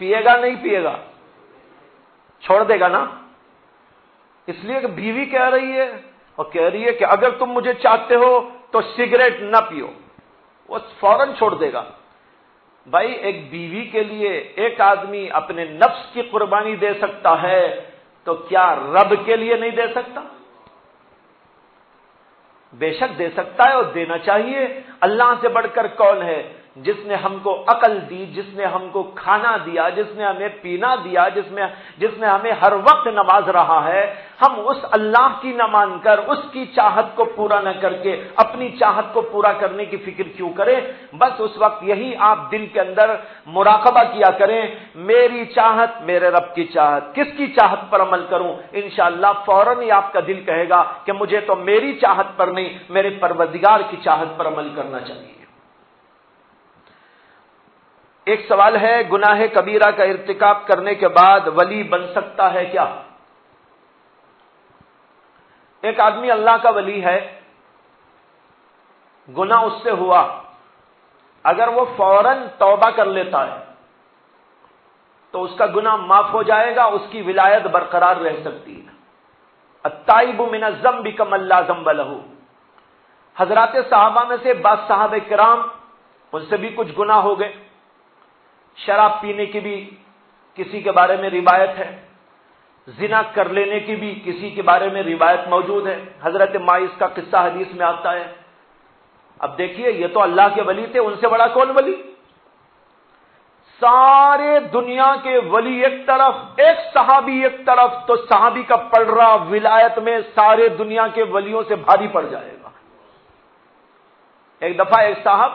پیے گا نہیں پیے گا؟ چھوڑ دے گا نا؟ اس لیے کہ بیوی کہہ رہی ہے، اور کہہ رہی ہے کہ اگر تم مجھے چاہتے ہو تو سگریٹ نہ پیو، وہ فوراً چھوڑ دے گا۔ بھائی ایک بیوی کے لیے ایک آدمی اپنے نفس کی قربانی دے سکتا ہے تو کیا رب کے لیے نہیں دے سکتا؟ بے شک دے سکتا ہے، اور دینا چاہیے۔ اللہ سے بڑھ کر کون ہے؟ جس نے ہم کو عقل دی، جس نے ہم کو کھانا دیا، جس نے ہمیں پینا دیا، جس نے ہمیں ہر وقت نواز رہا ہے، ہم اس اللہ کی نہ مان کر، اس کی چاہت کو پورا نہ کر کے اپنی چاہت کو پورا کرنے کی فکر کیوں کریں؟ بس اس وقت یہی آپ دل کے اندر مراقبہ کیا کریں، میری چاہت، میرے رب کی چاہت، کس کی چاہت پر عمل کروں؟ انشاءاللہ فوراً ہی آپ کا دل کہے گا کہ مجھے تو میری چاہت پر نہیں، میرے پروردگار کی چاہت پر عمل کرنا چاہیے۔ ایک سوال ہے، گناہ کبیرہ کا ارتکاب کرنے کے بعد ولی بن سکتا ہے کیا؟ ایک آدمی اللہ کا ولی ہے، گناہ اس سے ہوا، اگر وہ فوراً توبہ کر لیتا ہے تو اس کا گناہ معاف ہو جائے گا، اس کی ولایت برقرار رہ سکتی ہے۔ التائب من الذنب کمن لا ذنب لہ۔ حضرات صحابہ میں سے بعض صحابہ کرام، ان سے بھی کچھ گناہ ہو گئے، شراب پینے کی بھی کسی کے بارے میں روایت ہے، زنا کر لینے کی بھی کسی کے بارے میں روایت موجود ہے، حضرت ماعز کا قصہ حدیث میں آتا ہے۔ اب دیکھیے، یہ تو اللہ کے ولی تھے، ان سے بڑا کون ولی؟ سارے دنیا کے ولی ایک طرف، ایک صحابی ایک طرف، تو صحابی کا پلڑا ولایت میں سارے دنیا کے ولیوں سے بھاری پڑ جائے گا۔ ایک دفعہ ایک صاحب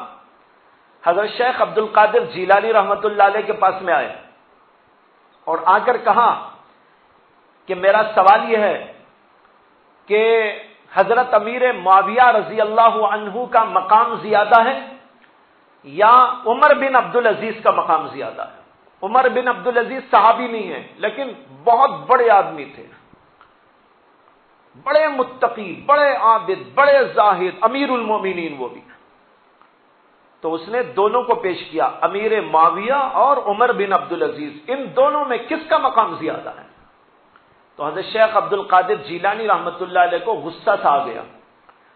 حضرت شیخ عبد القادر جیلانی رحمت اللہ علیہ کے پاس میں آئے اور آ کر کہا کہ میرا سوال یہ ہے کہ حضرت امیر معاویہ رضی اللہ عنہ کا مقام زیادہ ہے یا عمر بن عبدالعزیز کا مقام زیادہ ہے؟ عمر بن عبدالعزیز صحابی نہیں ہے لیکن بہت بڑے آدمی تھے، بڑے متقی، بڑے عابد، بڑے زاہد، امیر المومنین وہ بھی۔ تو اس نے دونوں کو پیش کیا، امیر معاویہ اور عمر بن عبدالعزیز، ان دونوں میں کس کا مقام زیادہ ہے؟ تو حضرت شیخ عبد القادر جیلانی رحمت اللہ علیہ کو غصہ سا آ گیا۔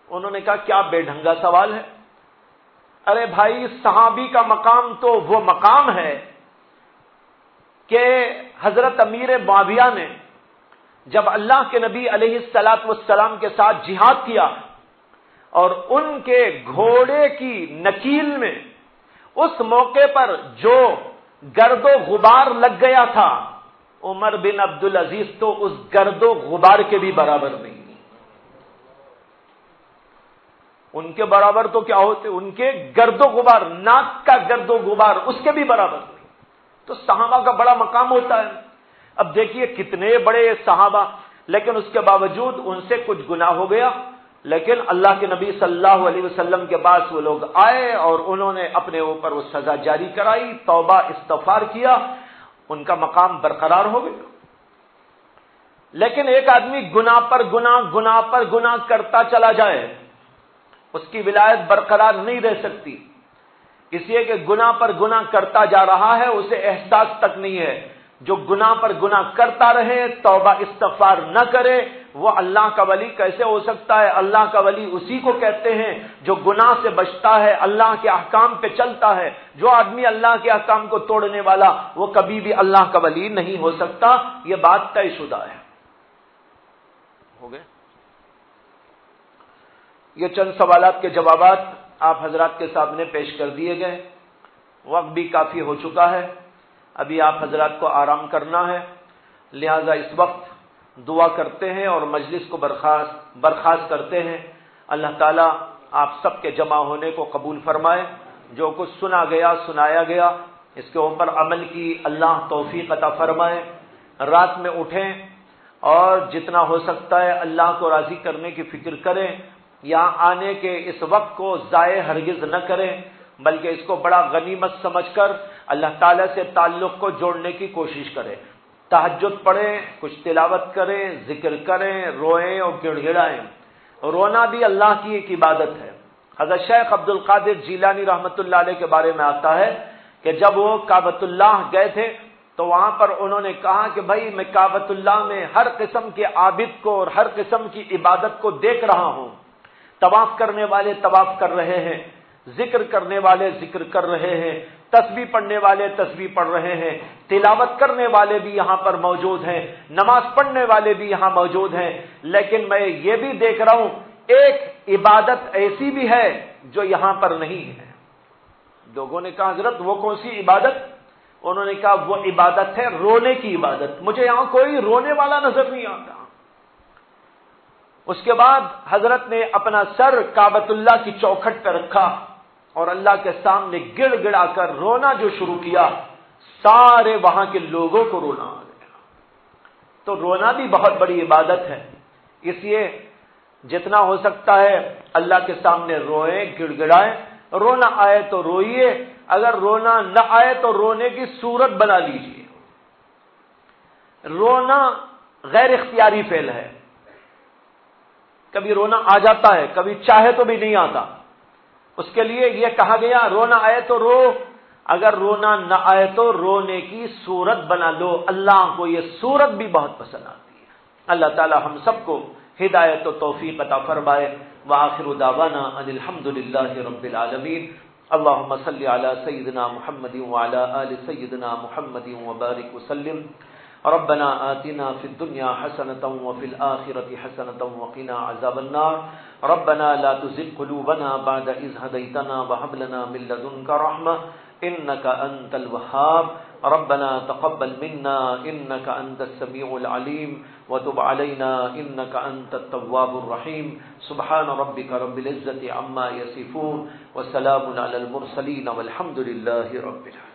انہوں نے کہا کیا بے ڈھنگا سوال ہے؟ ارے بھائی، صحابی کا مقام تو وہ مقام ہے کہ حضرت امیر معاویہ نے جب اللہ کے نبی علیہ الصلوۃ والسلام کے ساتھ جہاد کیا اور ان کے گھوڑے کی نکیل میں اس موقع پر جو گرد و غبار لگ گیا تھا، عمر بن عبدالعزیز تو اس گرد و غبار کے بھی برابر نہیں۔ ان کے برابر تو کیا ہوتے، ان کے گرد و غبار، ناک کا گرد و غبار اس کے بھی برابر نہیں۔ تو صحابہ کا بڑا مقام ہوتا ہے۔ اب دیکھیے کتنے بڑے صحابہ، لیکن اس کے باوجود ان سے کچھ گناہ ہو گیا، لیکن اللہ کے نبی صلی اللہ علیہ وسلم کے پاس وہ لوگ آئے اور انہوں نے اپنے اوپر وہ سزا جاری کرائی، توبہ استغفار کیا، ان کا مقام برقرار ہو گیا۔ لیکن ایک آدمی گناہ پر گناہ، گناہ پر گناہ کرتا چلا جائے، اس کی ولایت برقرار نہیں رہ سکتی، اس لیے کہ گناہ پر گناہ کرتا جا رہا ہے، اسے احساس تک نہیں ہے۔ جو گناہ پر گناہ کرتا رہے، توبہ استغفار نہ کرے، وہ اللہ کا ولی کیسے ہو سکتا ہے؟ اللہ کا ولی اسی کو کہتے ہیں جو گناہ سے بچتا ہے، اللہ کے احکام پہ چلتا ہے۔ جو آدمی اللہ کے احکام کو توڑنے والا، وہ کبھی بھی اللہ کا ولی نہیں ہو سکتا۔ یہ بات طے شدہ ہے۔ ہو گئے؟ یہ چند سوالات کے جوابات آپ حضرات کے سامنے پیش کر دیے گئے۔ وقت بھی کافی ہو چکا ہے، ابھی آپ حضرات کو آرام کرنا ہے، لہذا اس وقت دعا کرتے ہیں اور مجلس کو برخاست کرتے ہیں۔ اللہ تعالیٰ آپ سب کے جمع ہونے کو قبول فرمائے۔ جو کچھ سنا گیا، سنایا گیا، اس کے اوپر عمل کی اللہ توفیق عطا فرمائے۔ رات میں اٹھیں اور جتنا ہو سکتا ہے اللہ کو راضی کرنے کی فکر کریں۔ یہاں آنے کے اس وقت کو ضائع ہرگز نہ کریں، بلکہ اس کو بڑا غنیمت سمجھ کر اللہ تعالیٰ سے تعلق کو جوڑنے کی کوشش کریں۔ تہجد پڑھیں، کچھ تلاوت کریں، ذکر کریں، روئیں اور گڑ گڑائیں۔ رونا بھی اللہ کی ایک عبادت ہے۔ حضرت شیخ عبد القادر جیلانی رحمت اللہ علیہ کے بارے میں آتا ہے کہ جب وہ کعبۃ اللہ گئے تھے تو وہاں پر انہوں نے کہا کہ بھائی میں کعبۃ اللہ میں ہر قسم کے عابد کو اور ہر قسم کی عبادت کو دیکھ رہا ہوں۔ طواف کرنے والے طواف کر رہے ہیں، ذکر کرنے والے ذکر کر رہے ہیں، تسبیح پڑھنے والے تسبیح پڑھ رہے ہیں، تلاوت کرنے والے بھی یہاں پر موجود ہیں، نماز پڑھنے والے بھی یہاں موجود ہیں، لیکن میں یہ بھی دیکھ رہا ہوں ایک عبادت ایسی بھی ہے جو یہاں پر نہیں ہے۔ لوگوں نے کہا حضرت وہ کون سی عبادت؟ انہوں نے کہا وہ عبادت ہے رونے کی عبادت، مجھے یہاں کوئی رونے والا نظر نہیں آتا۔ اس کے بعد حضرت نے اپنا سر کعبۃ اللہ کی چوکھٹ پہ رکھا اور اللہ کے سامنے گڑ گڑا کر رونا جو شروع کیا، سارے وہاں کے لوگوں کو رونا آ گیا۔ تو رونا بھی بہت بڑی عبادت ہے، اس لیے جتنا ہو سکتا ہے اللہ کے سامنے روئیں، گڑ گڑائیں۔ رونا آئے تو روئیے، اگر رونا نہ آئے تو رونے کی صورت بنا لیجیے۔ رونا غیر اختیاری فعل ہے، کبھی رونا آ جاتا ہے، کبھی چاہے تو بھی نہیں آتا۔ اس کے لیے یہ کہا گیا رونا آئے تو رو، اگر رونا نہ آئے تو رونے کی صورت بنا لو۔ اللہ کو یہ صورت بھی بہت پسند آتی ہے۔ اللہ تعالی ہم سب کو ہدایت و توفیق عطا فرمائے۔ وآخر دعوانا ان الحمد للہ رب العالمین۔ اللهم صل على سيدنا محمد وعلى آل سيدنا محمد وبارك وسلم۔ ربنا آتنا في الدنيا حسنة وفي الآخرة حسنة وقنا عذاب النار۔ ربنا لا تزغ قلوبنا بعد إذ هديتنا وهب لنا من لدنك رحمة إنك أنت الوهاب. ربنا تقبل منا إنك أنت السميع العليم وتب علينا إنك أنت التواب الرحيم. سبحان ربك رب العزة عما يصفون وسلام على المرسلين والحمد لله رب العالمين.